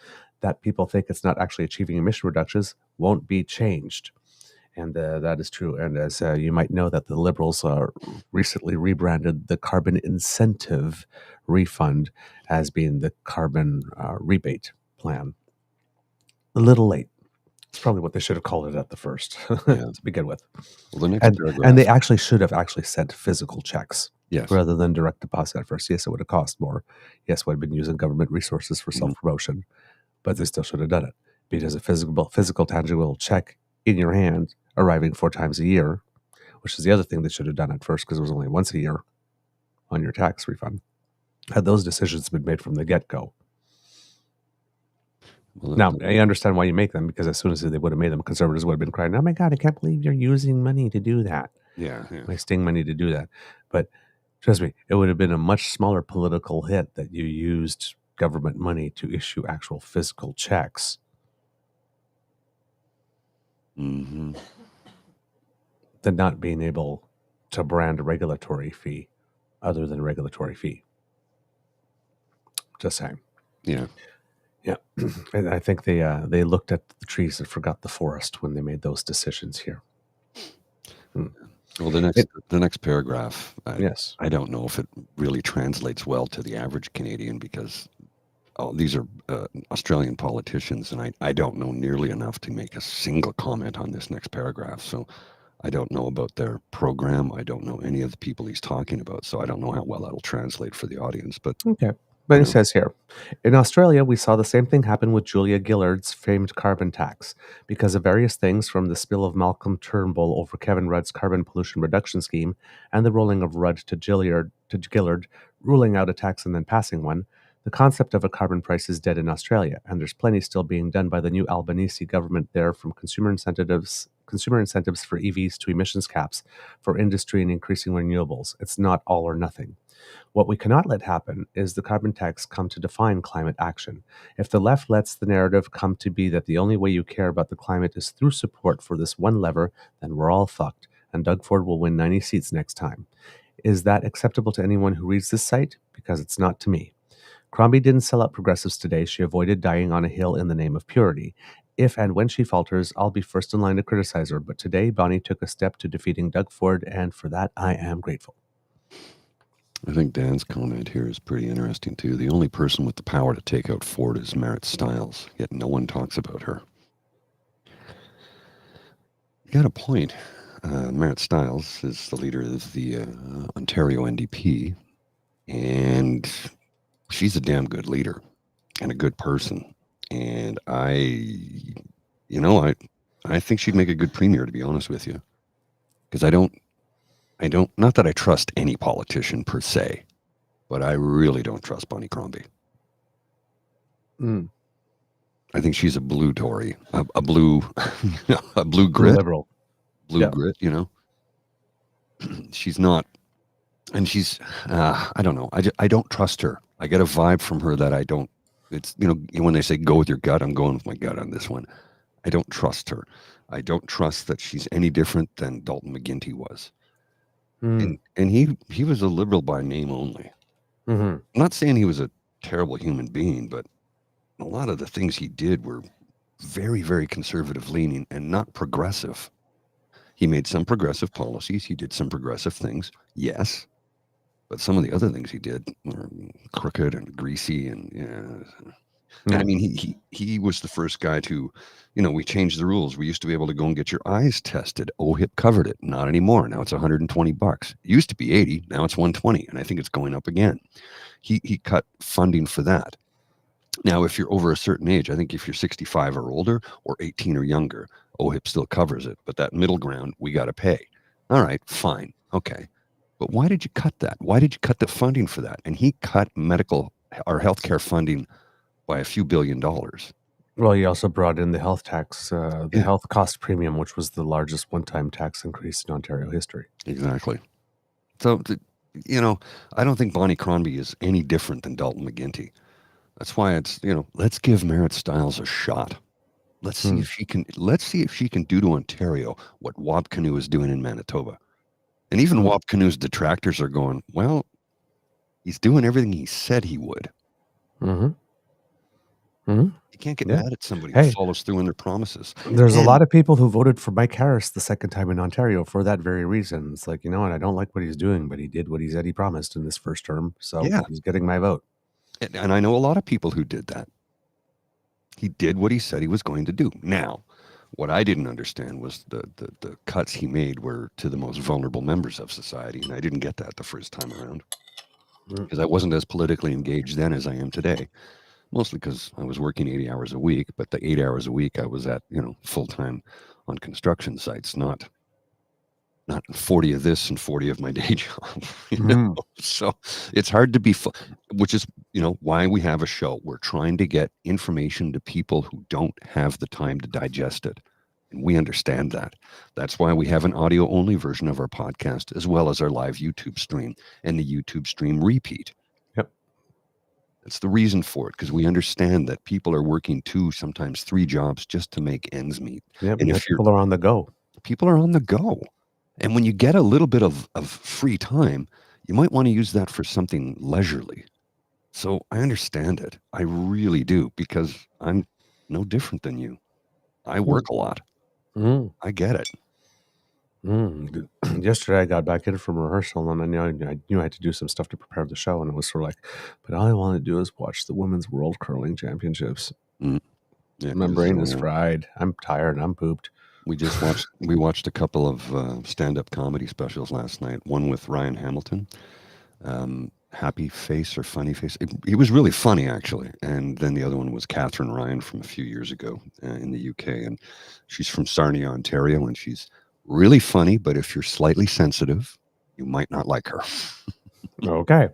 that people think it's not actually achieving emission reductions won't be changed. And that is true. And as you might know, that the Liberals recently rebranded the carbon incentive refund as being the carbon rebate plan. A little late. It's probably what they should have called it at the first to begin with. Well, the next paragraph, and they actually should have sent physical checks yes, rather than direct deposit at first. Yes, it would have cost more. Yes, would have been using government resources for self-promotion, but they still should have done it, because a physical, tangible check in your hand arriving 4 times a year, which is the other thing they should have done at first, because it was only once a year on your tax refund. Had those decisions been made from the get-go. Well, now, I understand why you make them, because as soon as they would have made them, conservatives would have been crying, "Oh my God, I can't believe you're using money to do that." Yeah. Wasting money to do that. But trust me, it would have been a much smaller political hit that you used government money to issue actual physical checks. Mm-hmm. Than not being able to brand a regulatory fee other than a regulatory fee. Just saying. Yeah. Yeah. And I think they looked at the trees and forgot the forest when they made those decisions here. Well, the next paragraph, yes, I don't know if it really translates well to the average Canadian, because these are Australian politicians, and I don't know nearly enough to make a single comment on this next paragraph. So I don't know about their program. I don't know any of the people he's talking about. So I don't know how well that'll translate for the audience. But okay. But it says here, in Australia, we saw the same thing happen with Julia Gillard's famed carbon tax. Because of various things, from the spill of Malcolm Turnbull over Kevin Rudd's carbon pollution reduction scheme and the rolling of Rudd to Gillard, ruling out a tax and then passing one, the concept of a carbon price is dead in Australia, and there's plenty still being done by the new Albanese government there, from consumer incentives for EVs to emissions caps for industry and increasing renewables. It's not all or nothing. What we cannot let happen is the carbon tax come to define climate action. If the left lets the narrative come to be that the only way you care about the climate is through support for this one lever, then we're all fucked, and Doug Ford will win 90 seats next time. Is that acceptable to anyone who reads this site? Because it's not to me. Crombie didn't sell out progressives today. She avoided dying on a hill in the name of purity. If and when she falters, I'll be first in line to criticize her. But today, Bonnie took a step to defeating Doug Ford, and for that, I am grateful. I think Dan's comment here is pretty interesting, too. The only person with the power to take out Ford is Marit Stiles, yet no one talks about her. You got a point. Marit Stiles is the leader of the Ontario NDP, and she's a damn good leader and a good person. And I think she'd make a good premier, to be honest with you. Because I don't, not that I trust any politician per se, but I really don't trust Bonnie Crombie. I think she's a blue Tory, a blue grit. Blue liberal. Blue grit, She's not, and she's, I don't know. I don't trust her. I get a vibe from her that I don't, it's, when they say go with your gut, I'm going with my gut on this one. I don't trust her. I don't trust that she's any different than Dalton McGuinty was. And he was a liberal by name only. I'm not saying he was a terrible human being, but a lot of the things he did were very, very conservative leaning and not progressive. He made some progressive policies. He did some progressive things, yes. But some of the other things he did were crooked and greasy, and I mean, he was the first guy to, we changed the rules. We used to be able to go and get your eyes tested. OHIP covered it. Not anymore. Now it's $120. It used to be 80. Now it's 120, and I think it's going up again. He cut funding for that. Now, if you're over a certain age, I think if you're 65 or older or 18 or younger, OHIP still covers it. But that middle ground, we got to pay. All right, fine. Okay. But why did you cut that? Why did you cut the funding for that? And he cut medical or healthcare funding by a few $1 billion. Well, he also brought in the health tax, the health cost premium, which was the largest one-time tax increase in Ontario history. Exactly. So, I don't think Bonnie Crombie is any different than Dalton McGuinty. That's why it's, let's give Marit Stiles a shot. Let's see if she can. Let's see if she can do to Ontario what Wab Kinew is doing in Manitoba. And even Wab Kinew's detractors are going, well, he's doing everything he said he would. Mhm. You can't get Yeah. mad at somebody who Hey, follows through on their promises. there's a And lot of people who voted for Mike Harris the second time in Ontario for that very reason. It's like, you know what? I don't like what he's doing, but he did what he said he promised in this first term, so yeah, he's getting my vote. and I know a lot of people who did that. He did what he said he was going to do. Now, what I didn't understand was the cuts he made were to the most vulnerable members of society, and I didn't get that the first time around Mm. because I wasn't as politically engaged then as I am today. Mostly because I was working 80 hours a week, but the 8 hours a week I was at, full time on construction sites, not 40 of this and 40 of my day job. Mhm. So it's hard to be, which is, why we have a show. We're trying to get information to people who don't have the time to digest it. And we understand that. That's why we have an audio only version of our podcast, as well as our live YouTube stream and the YouTube stream repeat. Yep. That's the reason for it, because we understand that people are working 2, sometimes 3 jobs just to make ends meet. Yep. And Yeah, if people are on the go. people are on the go, and when you get a little bit of free time, you might want to use that for something leisurely. So I understand it. I really do, because I'm no different than you. I work a lot. Mm. I get it. Mm. Yesterday, I got back in from rehearsal, and I knew I had to do some stuff to prepare the show, and it was sort of like, but all I want to do is watch the Women's World Curling Championships. Mm. Yeah, My 'cause, brain is fried. I'm tired. I'm pooped. we watched a couple of stand-up comedy specials last night. One with Ryan Hamilton, Happy Face or Funny Face. He was really funny, actually. And then the other one was Catherine Ryan from a few years ago in the UK. And she's from Sarnia, Ontario, and she's really funny. But if you're slightly sensitive, you might not like her. Okay.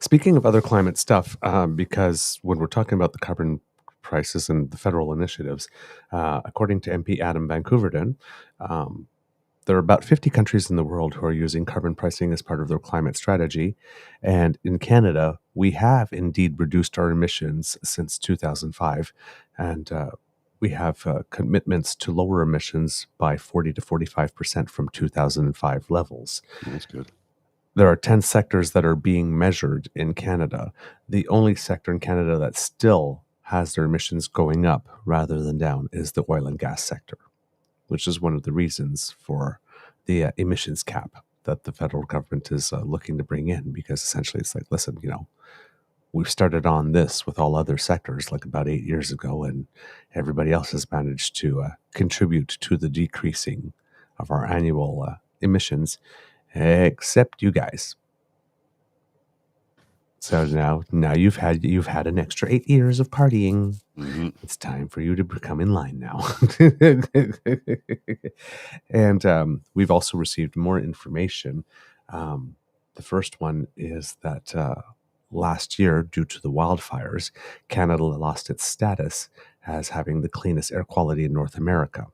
Speaking of other climate stuff, because when we're talking about the carbon prices and the federal initiatives, according to MP Adam Van Couverden, there are about 50 countries in the world who are using carbon pricing as part of their climate strategy. And in Canada, we have indeed reduced our emissions since 2005. And we have commitments to lower emissions by 40 to 45% from 2005 levels. That's good. There are 10 sectors that are being measured in Canada. The only sector in Canada that still has their emissions going up rather than down is the oil and gas sector, which is one of the reasons for the emissions cap that the federal government is looking to bring in, because essentially it's like, listen, we've started on this with all other sectors like about 8 years ago, and everybody else has managed to contribute to the decreasing of our annual emissions, except you guys. So now you've had an extra 8 years of partying. Mm-hmm. It's time for you to become in line now. And we've also received more information. The first one is that last year, due to the wildfires, Canada lost its status as having the cleanest air quality in North America.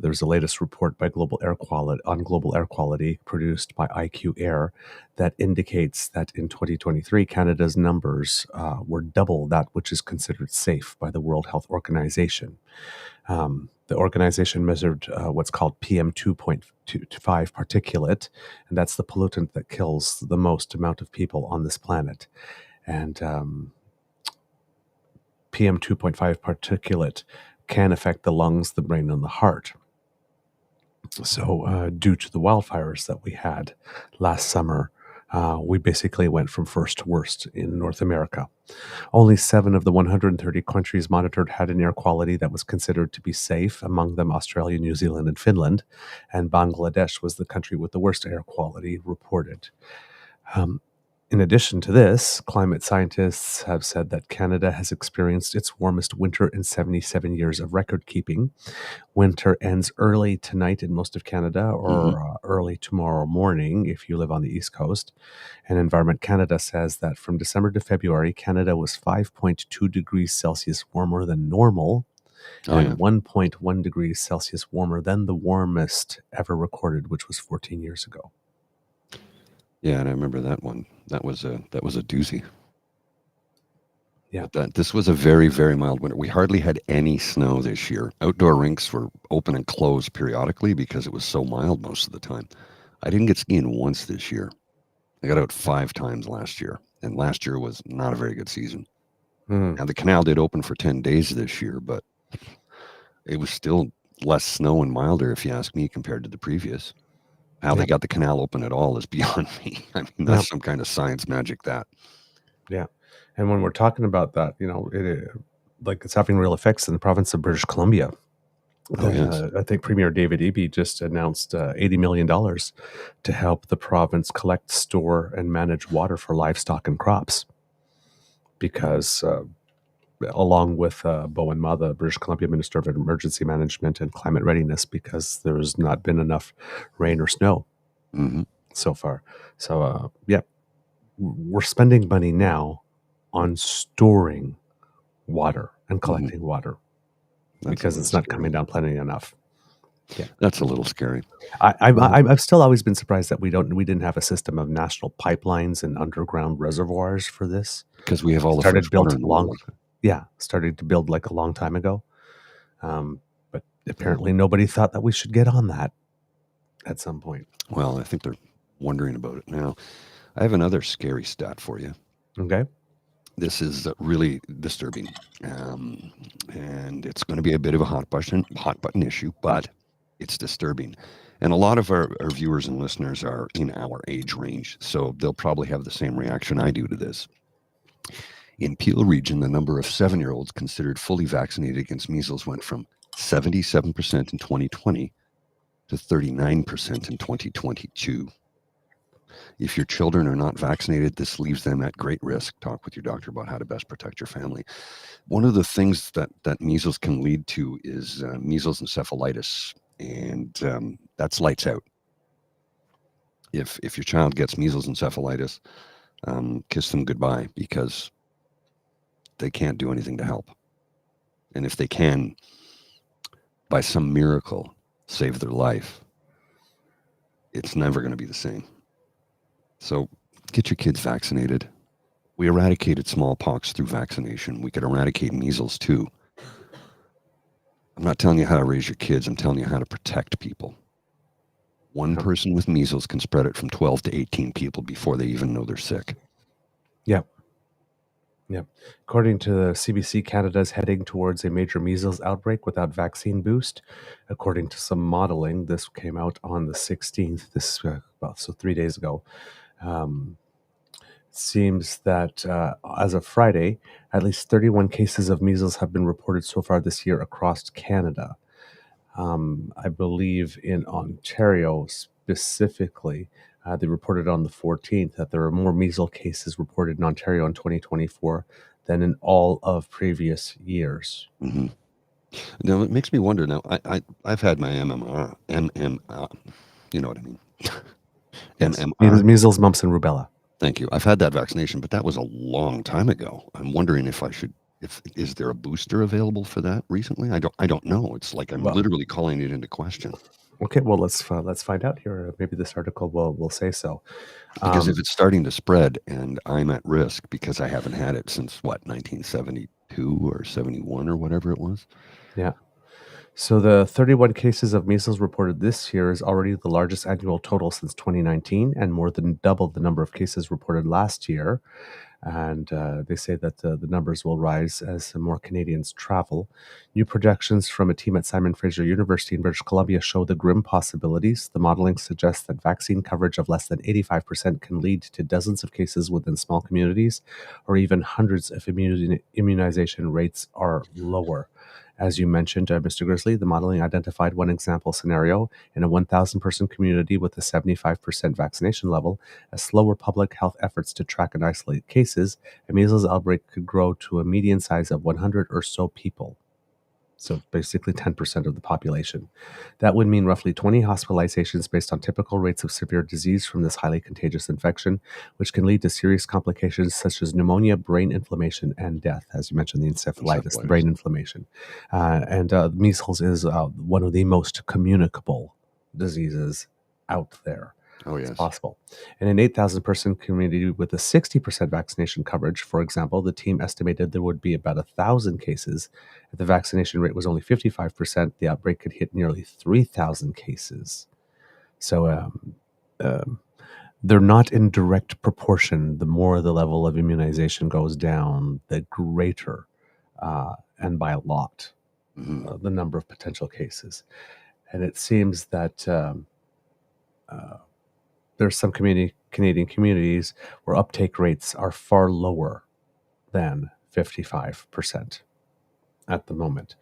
There's a latest report by global air quality produced by IQ Air that indicates that in 2023, Canada's numbers were double that which is considered safe by the World Health Organization. The organization measured what's called PM2.5 particulate, and that's the pollutant that kills the most amount of people on this planet. And PM2.5 particulate can affect the lungs, the brain, and the heart. So due to the wildfires that we had last summer, we basically went from first to worst in North America. Only 7 of the 130 countries monitored had an air quality that was considered to be safe, among them Australia, New Zealand, and Finland. And Bangladesh was the country with the worst air quality reported. In addition to this, climate scientists have said that Canada has experienced its warmest winter in 77 years of record keeping. Winter ends early tonight in most of Canada, or early tomorrow morning if you live on the East Coast. And Environment Canada says that from December to February, Canada was 5.2 degrees Celsius warmer than normal, and 1.1 degrees Celsius warmer than the warmest ever recorded, which was 14 years ago. Yeah, and I remember that one. That was a doozy. Yeah. But this was a very, very mild winter. We hardly had any snow this year. Outdoor rinks were open and closed periodically because it was so mild most of the time. I didn't get skiing once this year. I got out 5 times last year, and last year was not a very good season. Now, the canal did open for 10 days this year, but it was still less snow and milder, if you ask me, compared to the previous. How they got the canal open at all is beyond me. I mean, that's some kind of science magic, that. Yeah. And when we're talking about that, it's having real effects in the province of British Columbia. I think Premier David Eby just announced $80 million to help the province collect, store, and manage water for livestock and crops. Because along with Bowen Ma, the British Columbia Minister of Emergency Management and Climate Readiness, because there's not been enough rain or snow so far. So, we're spending money now on storing water and collecting water because it's not coming down plenty enough. Yeah, that's a little scary. I've still always been surprised that we didn't have a system of national pipelines and underground reservoirs for this, because we have all the fresh water in the world. Started to build like a long time ago, but apparently nobody thought that we should get on that at some point. Well, I think they're wondering about it now. I have another scary stat for you. Okay. This is really disturbing, and it's going to be a bit of a hot button issue, but it's disturbing. And a lot of our viewers and listeners are in our age range, so they'll probably have the same reaction I do to this. In Peel region, the number of 7-year-olds considered fully vaccinated against measles went from 77% in 2020 to 39% in 2022. If your children are not vaccinated, this leaves them at great risk. Talk with your doctor about how to best protect your family. One of the things that measles can lead to is measles encephalitis, and that's lights out. If your child gets measles encephalitis, kiss them goodbye, because they can't do anything to help. And if they can, by some miracle, save their life, it's never going to be the same. So get your kids vaccinated. We eradicated smallpox through vaccination. We could eradicate measles too. I'm not telling you how to raise your kids. I'm telling you how to protect people. One person with measles can spread it from 12 to 18 people before they even know they're sick. Yeah. Yeah. According to the CBC, Canada is heading towards a major measles outbreak without vaccine boost. According to some modeling, this came out on the 16th, so 3 days ago. Seems that as of Friday, at least 31 cases of measles have been reported so far this year across Canada. I believe in Ontario specifically, they reported on the 14th that there are more measles cases reported in Ontario in 2024 than in all of previous years. Mm-hmm. Now, it makes me wonder. Now, I've had my MMR, you know what I mean? Yes. MMR. Measles, mumps, and rubella. Thank you. I've had that vaccination, but that was a long time ago. I'm wondering if is there a booster available for that recently? I don't know. It's like I'm literally calling it into question. Okay, well, let's find out here. Maybe this article will say so. Because if it's starting to spread and I'm at risk because I haven't had it since 1972 or 71 or whatever it was. Yeah. So the 31 cases of measles reported this year is already the largest annual total since 2019, and more than double the number of cases reported last year. And they say that the numbers will rise as more Canadians travel. New projections from a team at Simon Fraser University in British Columbia show the grim possibilities. The modeling suggests that vaccine coverage of less than 85% can lead to dozens of cases within small communities, or even hundreds if immunization rates are lower. As you mentioned, Mr. Grizzly, the modeling identified one example scenario in a 1,000-person community with a 75% vaccination level. As slower public health efforts to track and isolate cases, a measles outbreak could grow to a median size of 100 or so people. So basically 10% of the population. That would mean roughly 20 hospitalizations based on typical rates of severe disease from this highly contagious infection, which can lead to serious complications such as pneumonia, brain inflammation, and death. As you mentioned, the encephalitis. The brain inflammation. And measles is one of the most communicable diseases out there. Oh, yes. It's possible. In an 8,000-person community with a 60% vaccination coverage, for example, the team estimated there would be about 1,000 cases. If the vaccination rate was only 55%, the outbreak could hit nearly 3,000 cases. So they're not in direct proportion. The more the level of immunization goes down, the greater, and by a lot, the number of potential cases. And it seems that there's some Canadian communities where uptake rates are far lower than 55% at the moment.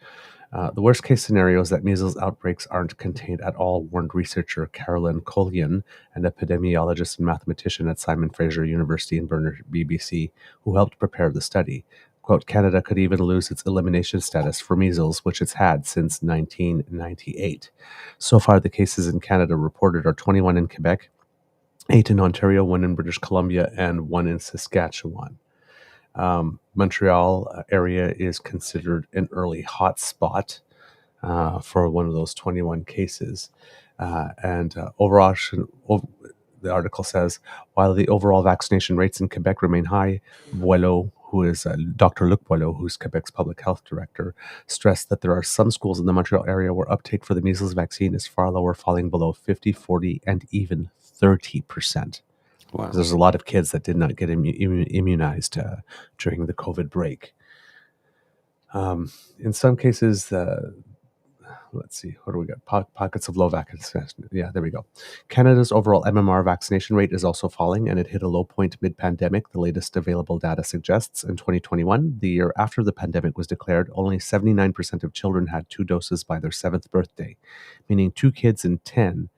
The worst case scenario is that measles outbreaks aren't contained at all, warned researcher Carolyn Collian, an epidemiologist and mathematician at Simon Fraser University in Burnaby, BC, who helped prepare the study. Quote, Canada could even lose its elimination status for measles, which it's had since 1998. So far, the cases in Canada reported are 21 in Quebec, 8 in Ontario, 1 in British Columbia, and 1 in Saskatchewan. Montreal area is considered an early hotspot for one of those 21 cases. Overall, the article says, while the overall vaccination rates in Quebec remain high, Boileau, who is Dr. Luc Boileau, who's Quebec's public health director, stressed that there are some schools in the Montreal area where uptake for the measles vaccine is far lower, falling below 50, 40, and even 30%. Wow. There's a lot of kids that did not get immunized during the COVID break. In some cases, let's see, what do we got? Pockets of low vaccination. Yeah, there we go. Canada's overall MMR vaccination rate is also falling, and it hit a low point mid-pandemic. The latest available data suggests in 2021, the year after the pandemic was declared, only 79% of children had 2 doses by their 7th birthday, meaning 2 kids in 10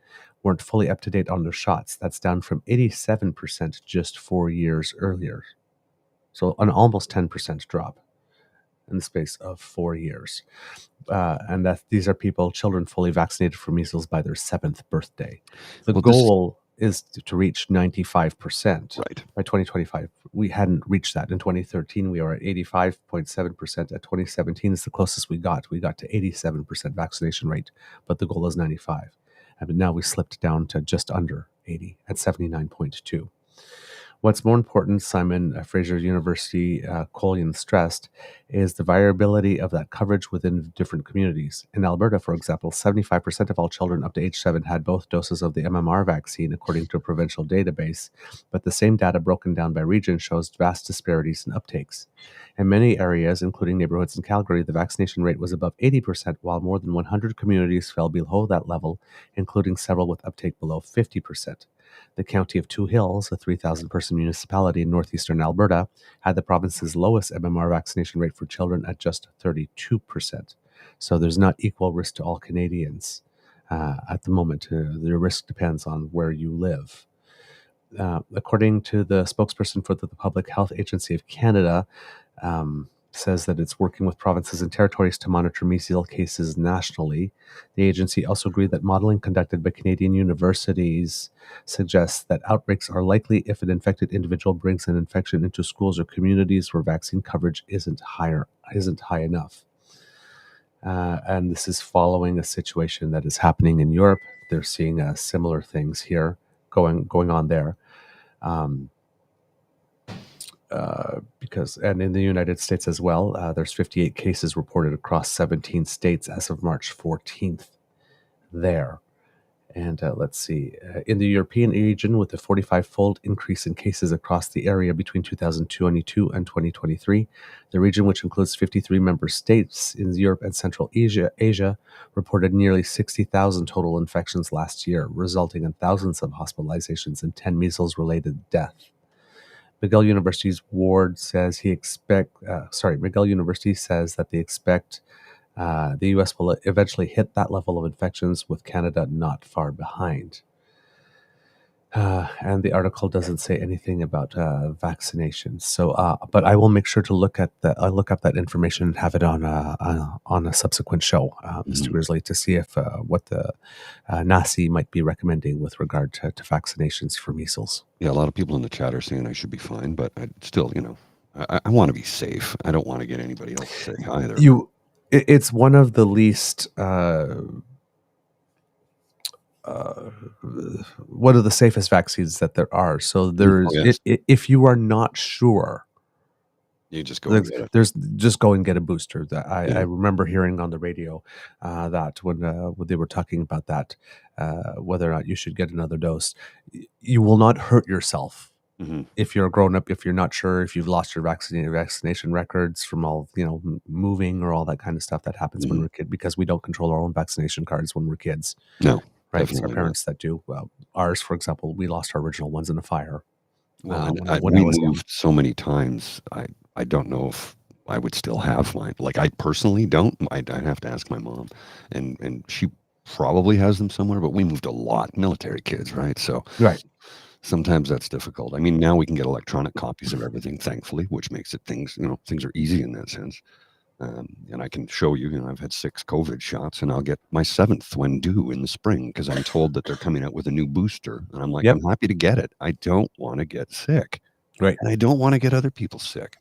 weren't fully up to date on their shots. That's down from 87% just 4 years earlier. So an almost 10% drop in the space of 4 years. And that these are children fully vaccinated for measles by their 7th birthday. The goal is to reach 95% by 2025. We hadn't reached that. In 2013, we were at 85.7%. At 2017 is the closest we got. We got to 87% vaccination rate, but the goal is 95. But now we slipped down to just under 80 at 79.2. What's more important, Simon Fraser University Collian stressed, is the variability of that coverage within different communities. In Alberta, for example, 75% of all children up to age 7 had both doses of the MMR vaccine, according to a provincial database, but the same data broken down by region shows vast disparities in uptakes. In many areas, including neighborhoods in Calgary, the vaccination rate was above 80%, while more than 100 communities fell below that level, including several with uptake below 50%. The county of Two Hills, a 3,000-person municipality in northeastern Alberta, had the province's lowest MMR vaccination rate for children at just 32%. So there's not equal risk to all Canadians at the moment. The risk depends on where you live. According to the spokesperson for the Public Health Agency of Canada, says that it's working with provinces and territories to monitor measles cases nationally. The agency also agreed that modeling conducted by Canadian universities suggests that outbreaks are likely if an infected individual brings an infection into schools or communities where vaccine coverage isn't high enough. And this is following a situation that is happening in Europe. They're seeing similar things here going on there. And in the United States as well, there's 58 cases reported across 17 states as of March 14th there. And let's see, in the European region, with a 45-fold increase in cases across the area between 2022 and 2023, the region, which includes 53 member states in Europe and Central Asia, reported nearly 60,000 total infections last year, resulting in thousands of hospitalizations and 10 measles-related deaths. McGill University's Ward says McGill University says that they expect the U.S. will eventually hit that level of infections, with Canada not far behind. And the article doesn't say anything about vaccinations. So, but I will make sure to look up that information and have it on a subsequent show, Mr. Grizzly, to see if what the NACI might be recommending with regard to vaccinations for measles. Yeah, a lot of people in the chat are saying I should be fine, but I still, I want to be safe. I don't want to get anybody else sick either. It's one of the least. One of the safest vaccines that there are. So if you are not sure You just go and get it. There's just go and get a booster. That I remember hearing on the radio that when they were talking about that, whether or not you should get another dose, you will not hurt yourself if you're a grown up. If you're not sure, if you've lost your vaccination records from all moving or all that kind of stuff that happens when we're kids, because we don't control our own vaccination cards when we're kids. No, right? It's our parents that do. Well, ours, for example, we lost our original ones in a fire. Well, we moved so many times. I don't know if I would still have mine. Like, I personally don't. I'd have to ask my mom, and she probably has them somewhere. But we moved a lot, military kids, right? So sometimes that's difficult. I mean, now we can get electronic copies of everything, thankfully, which makes it things are easy in that sense. And I can show you, I've had 6 COVID shots, and I'll get my 7th when due in the spring because I'm told that they're coming out with a new booster. And I'm like, I'm happy to get it. I don't want to get sick. Right. And I don't want to get other people sick.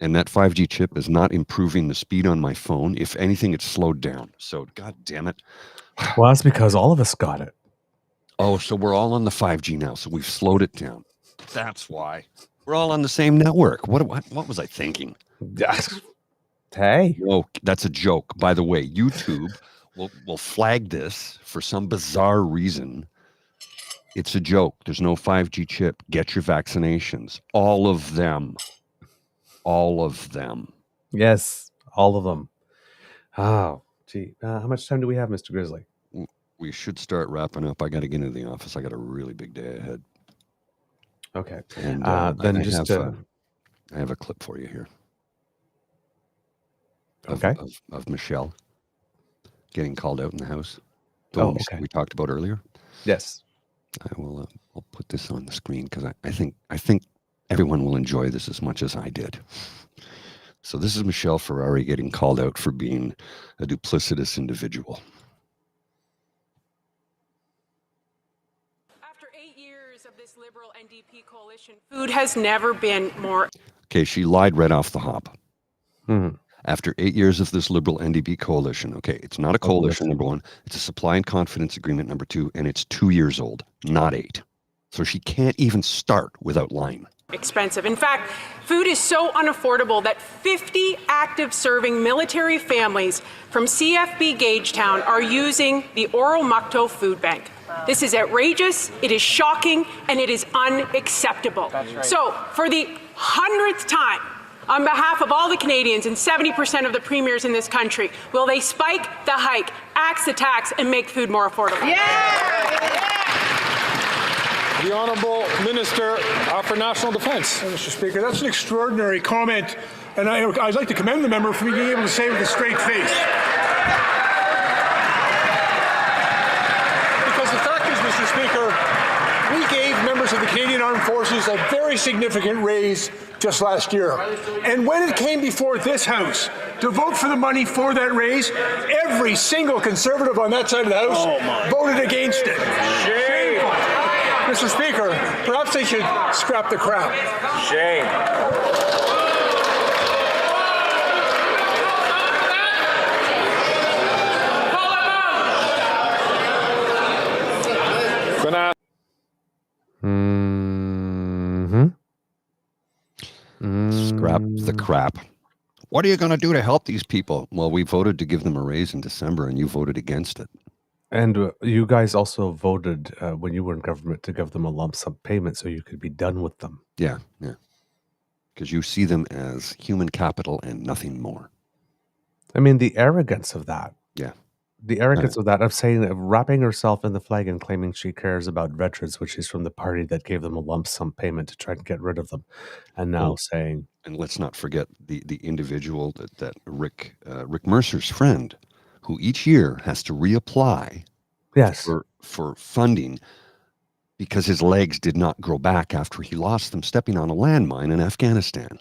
And that 5G chip is not improving the speed on my phone. If anything, it's slowed down. So, God damn it. Well, that's because all of us got it. Oh, so we're all on the 5G now. So we've slowed it down. That's why. We're all on the same network. What was I thinking? Hey. No, that's a joke. By the way, YouTube will flag this for some bizarre reason. It's a joke. There's no 5G chip. Get your vaccinations. All of them. All of them. Yes, all of them. Oh, gee. How much time do we have, Mr. Grizzly? We should start wrapping up. I got to get into the office. I got a really big day ahead. Okay. And then I have a clip for you here. Okay. Of Michelle getting called out in the house. We talked about earlier. Yes. I'll put this on the screen because I think everyone will enjoy this as much as I did. So this is Michelle Ferrari getting called out for being a duplicitous individual. After 8 years of this Liberal NDP coalition, food has never been more... Okay, she lied right off the hop. Mm-hmm. After 8 years of this Liberal NDP coalition, okay, it's not a coalition, number one. It's a supply and confidence agreement, number 2, and it's 2 years old, not 8. So she can't even start without lying. Expensive. In fact, food is so unaffordable that 50 active serving military families from CFB Gagetown are using the Oromocto Food Bank. This is outrageous, it is shocking, and it is unacceptable. Right. So, for the 100th time, on behalf of all the Canadians and 70% of the premiers in this country, will they spike the hike, axe the tax, and make food more affordable? Yeah! The Honourable Minister for National Defence. Mr. Speaker, that's an extraordinary comment, and I'd like to commend the member for being able to say it with a straight face. Because the fact is, Mr. Speaker, we gave members of the Canadian Armed Forces a very significant raise just last year. And when it came before this House to vote for the money for that raise, every single Conservative on that side of the House voted against it. Shame. Mr. Speaker, perhaps they should scrap the crap. Shame. Scrap the crap. What are you going to do to help these people? Well, we voted to give them a raise in December, and you voted against it. And you guys also voted when you were in government to give them a lump sum payment so you could be done with them. Yeah. Because you see them as human capital and nothing more. I mean, the arrogance of that. Yeah. The arrogance of that, of saying, of wrapping herself in the flag and claiming she cares about veterans, which is from the party that gave them a lump sum payment to try and get rid of them. And now saying... And let's not forget the individual that Rick Mercer's friend, who each year has to reapply for funding because his legs did not grow back after he lost them stepping on a landmine in Afghanistan.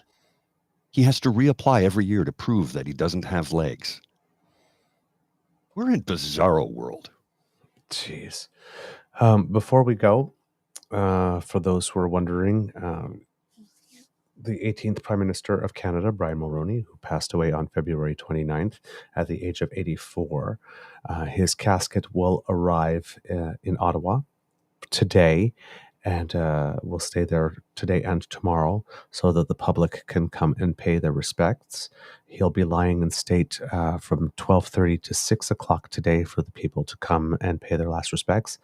He has to reapply every year to prove that he doesn't have legs. We're in bizarro world. Jeez. Before we go, for those who are wondering, the 18th Prime Minister of Canada, Brian Mulroney, who passed away on February 29th at the age of 84, his casket will arrive in Ottawa today, and we'll stay there today and tomorrow so that the public can come and pay their respects. He'll be lying in state from 12:30 to 6 o'clock today for the people to come and pay their last respects.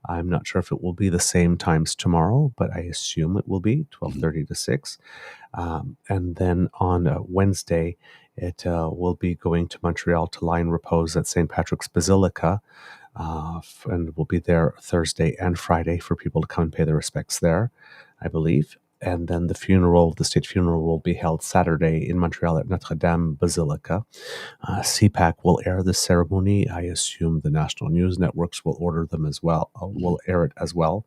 I'm not sure if it will be the same times tomorrow, but I assume it will be 12:30 to 6. And then on Wednesday, it will be going to Montreal to lie in repose at St. Patrick's Basilica. And we'll be there Thursday and Friday for people to come and pay their respects there, I believe. And then the state funeral will be held Saturday in Montreal at Notre Dame Basilica. CPAC will air the ceremony. I assume the national news networks will order them as well, will air it as well.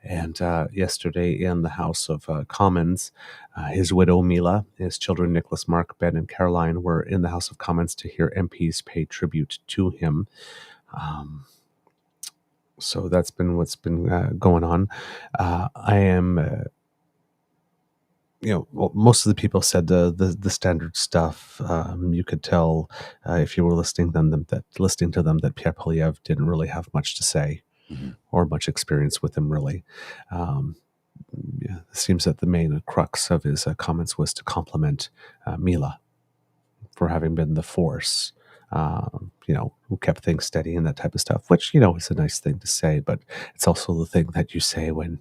And yesterday in the House of Commons, his widow Mila, his children Nicholas, Mark, Ben, and Caroline were in the House of Commons to hear MPs pay tribute to him. So that's been what's been going on. I am, most of the people said the standard stuff. You could tell if you were listening to them that Pierre Poilievre didn't really have much to say or much experience with him, really. It seems that the main crux of his comments was to compliment Mila for having been the force, who kept things steady and that type of stuff, which, is a nice thing to say, but it's also the thing that you say when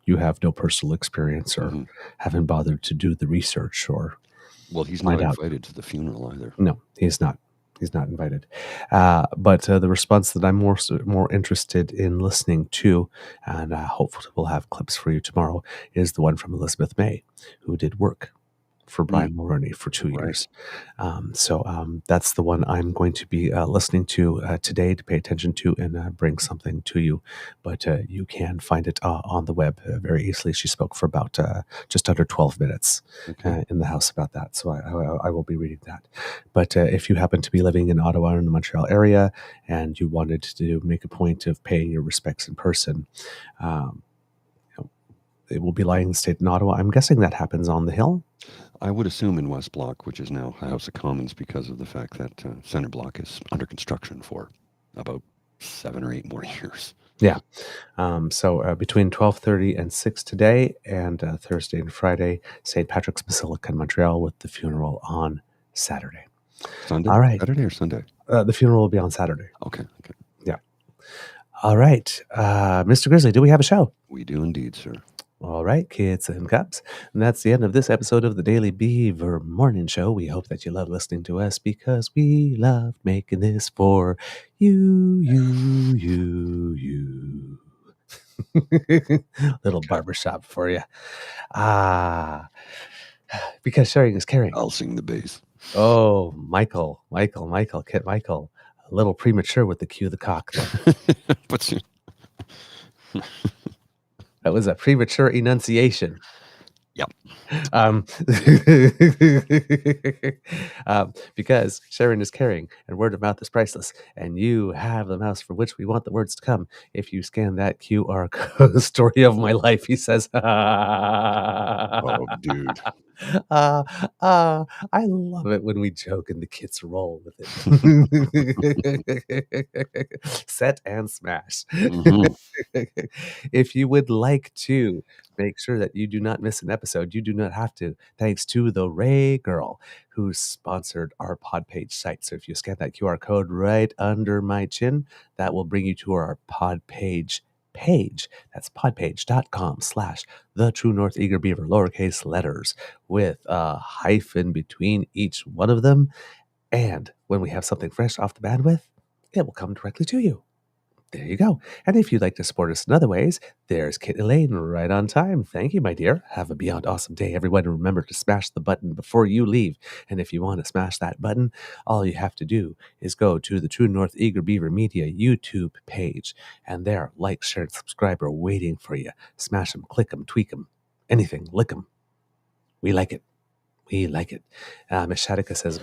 you have no personal experience or haven't bothered to do the research or. Well, he's not invited to the funeral either. No, he's not. He's not invited. But the response that I'm more interested in listening to, and hopefully we'll have clips for you tomorrow, is the one from Elizabeth May, who did work for Brian Mulroney for 2 years. So that's the one I'm going to be listening to today to pay attention to and bring something to you. But you can find it on the web very easily. She spoke for about just under 12 minutes in the House about that. So I will be reading that. But if you happen to be living in Ottawa or in the Montreal area and you wanted to make a point of paying your respects in person, it will be lying in state in Ottawa. I'm guessing that happens on the Hill. I would assume in West Block, which is now House of Commons, because of the fact that Centre Block is under construction for about 7 or 8 more years. Yeah. So between 12:30 and 6 today, and Thursday and Friday, St. Patrick's Basilica in Montreal, with the funeral on Saturday. Sunday? All right. Saturday or Sunday? The funeral will be on Saturday. Okay. Yeah. All right. Mr. Grizzly, do we have a show? We do indeed, sir. All right, kids and cubs. And that's the end of this episode of the Daily Beaver Morning Show. We hope that you love listening to us because we love making this for you. Little barbershop for you. Because sharing is caring. I'll sing the bass. Oh, Michael, Kit Michael. A little premature with the cue the cock. But That was a premature enunciation. Yep. Because sharing is caring and word of mouth is priceless, and you have the mouse for which we want the words to come. If you scan that QR code, story of my life, he says. Oh, dude. I love it when we joke and the kids roll with it. Set and smash. If you would like to make sure that you do not miss an episode, you do not have to, thanks to the Ray Girl who sponsored our Podpage site. So if you scan that QR code right under my chin, that will bring you to our Podpage page. That's podpage.com/The True North Eager Beaver, lowercase letters with a hyphen between each one of them. And when we have something fresh off the bandwidth, it will come directly to you. There you go. And if you'd like to support us in other ways, there's Kit Elaine right on time. Thank you, my dear. Have a beyond awesome day, everyone. And remember to smash the button before you leave. And if you want to smash that button, all you have to do is go to the True North Eager Beaver Media YouTube page. And there, like, share, and subscribe are waiting for you. Smash them, click them, tweak them, anything, lick them. We like it. We like it. Ms. Shadika says,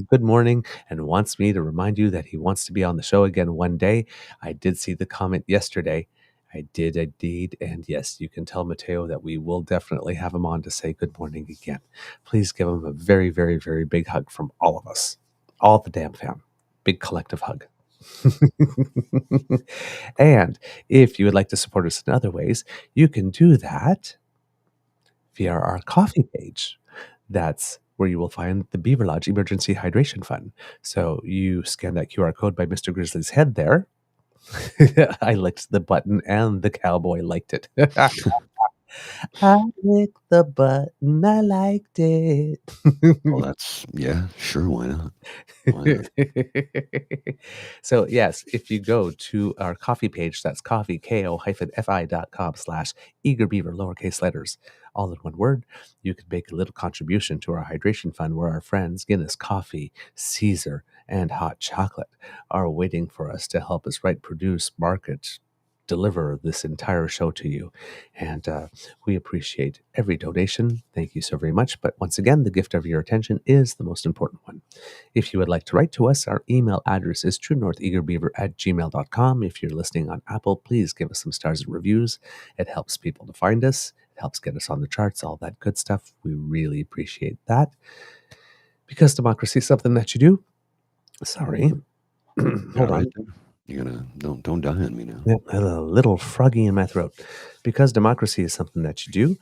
good morning, and wants me to remind you that he wants to be on the show again one day. I did see the comment yesterday. I did indeed. And yes, you can tell Mateo that we will definitely have him on to say good morning again. Please give him a very, very, very big hug from all of us. All the damn fam. Big collective hug. And if you would like to support us in other ways, you can do that via our coffee page. That's where you will find the Beaver Lodge Emergency Hydration Fund. So you scan that QR code by Mr. Grizzly's head there. I licked the button and the cowboy liked it. I licked the button, I liked it. Well, that's, yeah, sure, why not? Why not? So yes, if you go to our coffee page, that's coffee, ko-fi.com/eagerbeaver, lowercase letters, all in one word, you can make a little contribution to our hydration fund where our friends Guinness Coffee, Caesar, and Hot Chocolate are waiting for us to help us write, produce, market, deliver this entire show to you. And we appreciate every donation. Thank you so very much. But once again, the gift of your attention is the most important one. If you would like to write to us, our email address is truenortheagerbeaver@gmail.com. If you're listening on Apple, please give us some stars and reviews. It helps people to find us. It helps get us on the charts, all that good stuff. We really appreciate that. Because democracy is something that you do. Sorry. Hold on. You're gonna don't die on me now. Yeah, I have a little froggy in my throat. Because democracy is something that you do,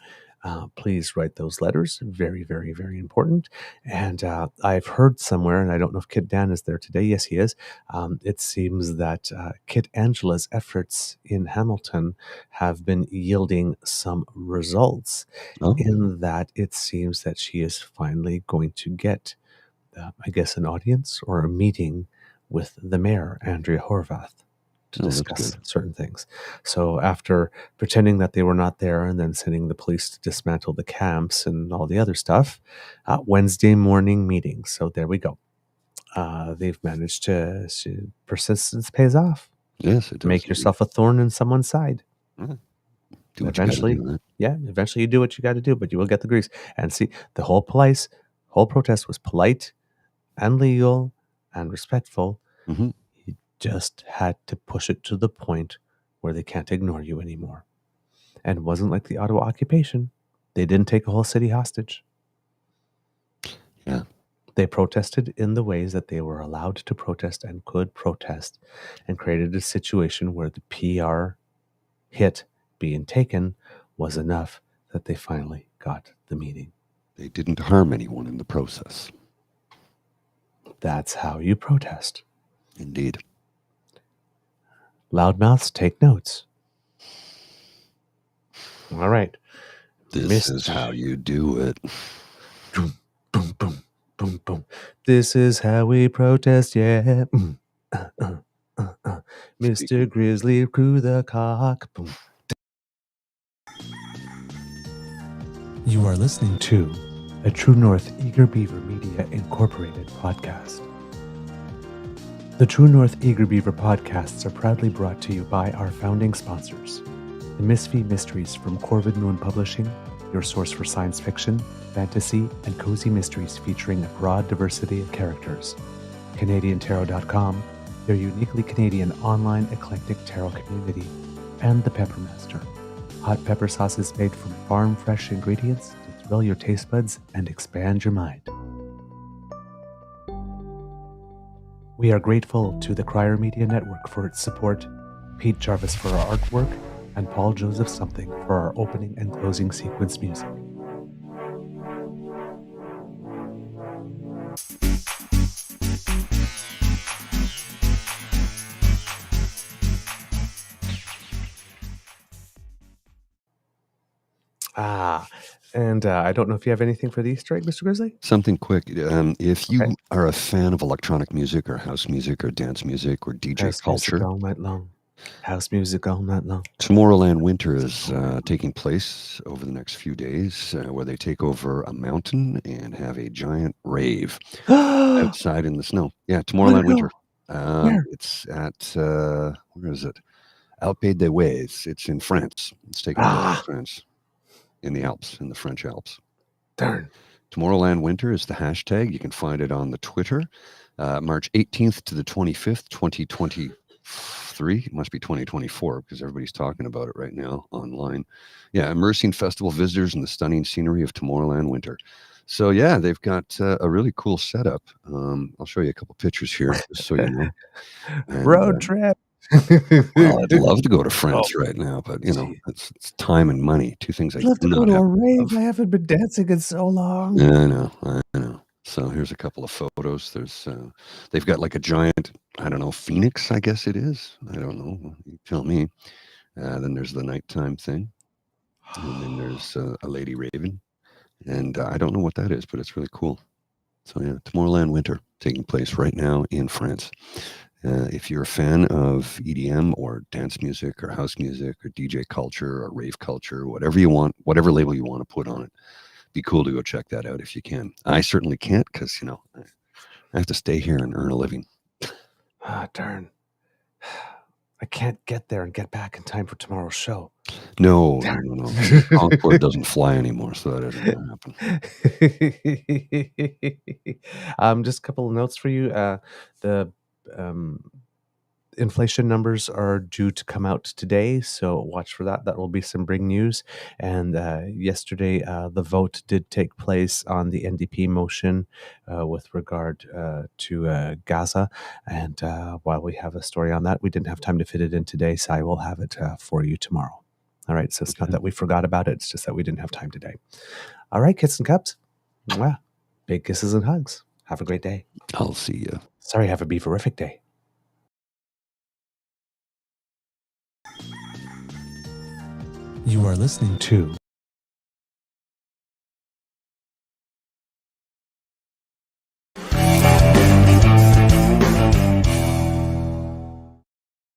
please write those letters. Very, very, very important. And I've heard somewhere, and I don't know if Kit Dan is there today. Yes, he is. It seems that Kit Angela's efforts in Hamilton have been yielding some results. In that it seems that she is finally going to get, I guess, an audience or a meeting with the mayor, Andrea Horvath, to discuss certain things. So after pretending that they were not there and then sending the police to dismantle the camps and all the other stuff, Wednesday morning meeting. So there we go. They've managed to persistence pays off. Yes, it does. Make yourself a thorn in someone's side. Do what Eventually, you gotta do, eventually you do what you got to do, but you will get the grease. And see, the whole protest was polite and legal and respectful. Mm-hmm. You just had to push it to the point where they can't ignore you anymore. And it wasn't like the Ottawa occupation. They didn't take a whole city hostage. Yeah. They protested in the ways that they were allowed to protest and could protest, and created a situation where the PR hit being taken was enough that they finally got the meeting. They didn't harm anyone in the process. That's how you protest. Indeed. Loudmouths, take notes. All right. This is how you do it. Boom, boom, boom, boom, boom. This is how we protest, yeah. Mr. Grizzly, crew the cock. Boom. You are listening to a True North Eager Beaver Media Incorporated podcast. The True North Eager Beaver podcasts are proudly brought to you by our founding sponsors, the Misfit Mysteries from Corvid Moon Publishing, your source for science fiction, fantasy, and cozy mysteries featuring a broad diversity of characters, CanadianTarot.com, their uniquely Canadian online eclectic tarot community, and the Peppermaster, hot pepper sauces made from farm-fresh ingredients to thrill your taste buds and expand your mind. We are grateful to the Crier Media Network for its support, Pete Jarvis for our artwork, and Paul Joseph Something for our opening and closing sequence music. And I don't know if you have anything for the Easter egg, Mr. Grizzly? Something quick. If you are a fan of electronic music or house music or dance music or DJ House culture, music all night long. House music all night long. Tomorrowland Winter is taking place over the next few days, where they take over a mountain and have a giant rave outside in the snow. Yeah, Tomorrowland Winter. Where? It's at, where is it? Alpe d'Huez. It's in France. It's taking place in France. In the Alps, in the French Alps. Darn. Tomorrowland Winter is the hashtag. You can find it on the Twitter. March 18th to the 25th, 2023. It must be 2024 because everybody's talking about it right now online. Yeah, immersing festival visitors in the stunning scenery of Tomorrowland Winter. So yeah, they've got a really cool setup. I'll show you a couple pictures here, just so you know. And, Road trip. well, I'd love to go to France Oh, right now, but you know, gee. it's time and money, two things I I'd love to do go not to have. a rave. I haven't been dancing in so long. Yeah, I know. So here's a couple of photos. There's they've got like a giant, I don't know, phoenix, I guess it is. I don't know. You tell me. Then there's the nighttime thing, and then there's a lady raven, and I don't know what that is, but it's really cool. So yeah, Tomorrowland Winter taking place right now in France. If you're a fan of EDM or dance music or house music or DJ culture or rave culture, whatever you want, whatever label you want to put on it, be cool to go check that out if you can. I certainly can't because, you know, I have to stay here and earn a living. Ah, darn. I can't get there and get back in time for tomorrow's show. No. Concord doesn't fly anymore, so that isn't going to happen. Just a couple of notes for you. The inflation numbers are due to come out today, so watch for that. That will be some big news. And yesterday, the vote did take place on the NDP motion with regard to Gaza. And while we have a story on that, we didn't have time to fit it in today, so I will have it for you tomorrow. All right, so it's not that we forgot about it, it's just that we didn't have time today. All right, kids and cubs. Mwah. Big kisses and hugs. Have a great day. I'll see you. Sorry, have a beaverific day. You are listening to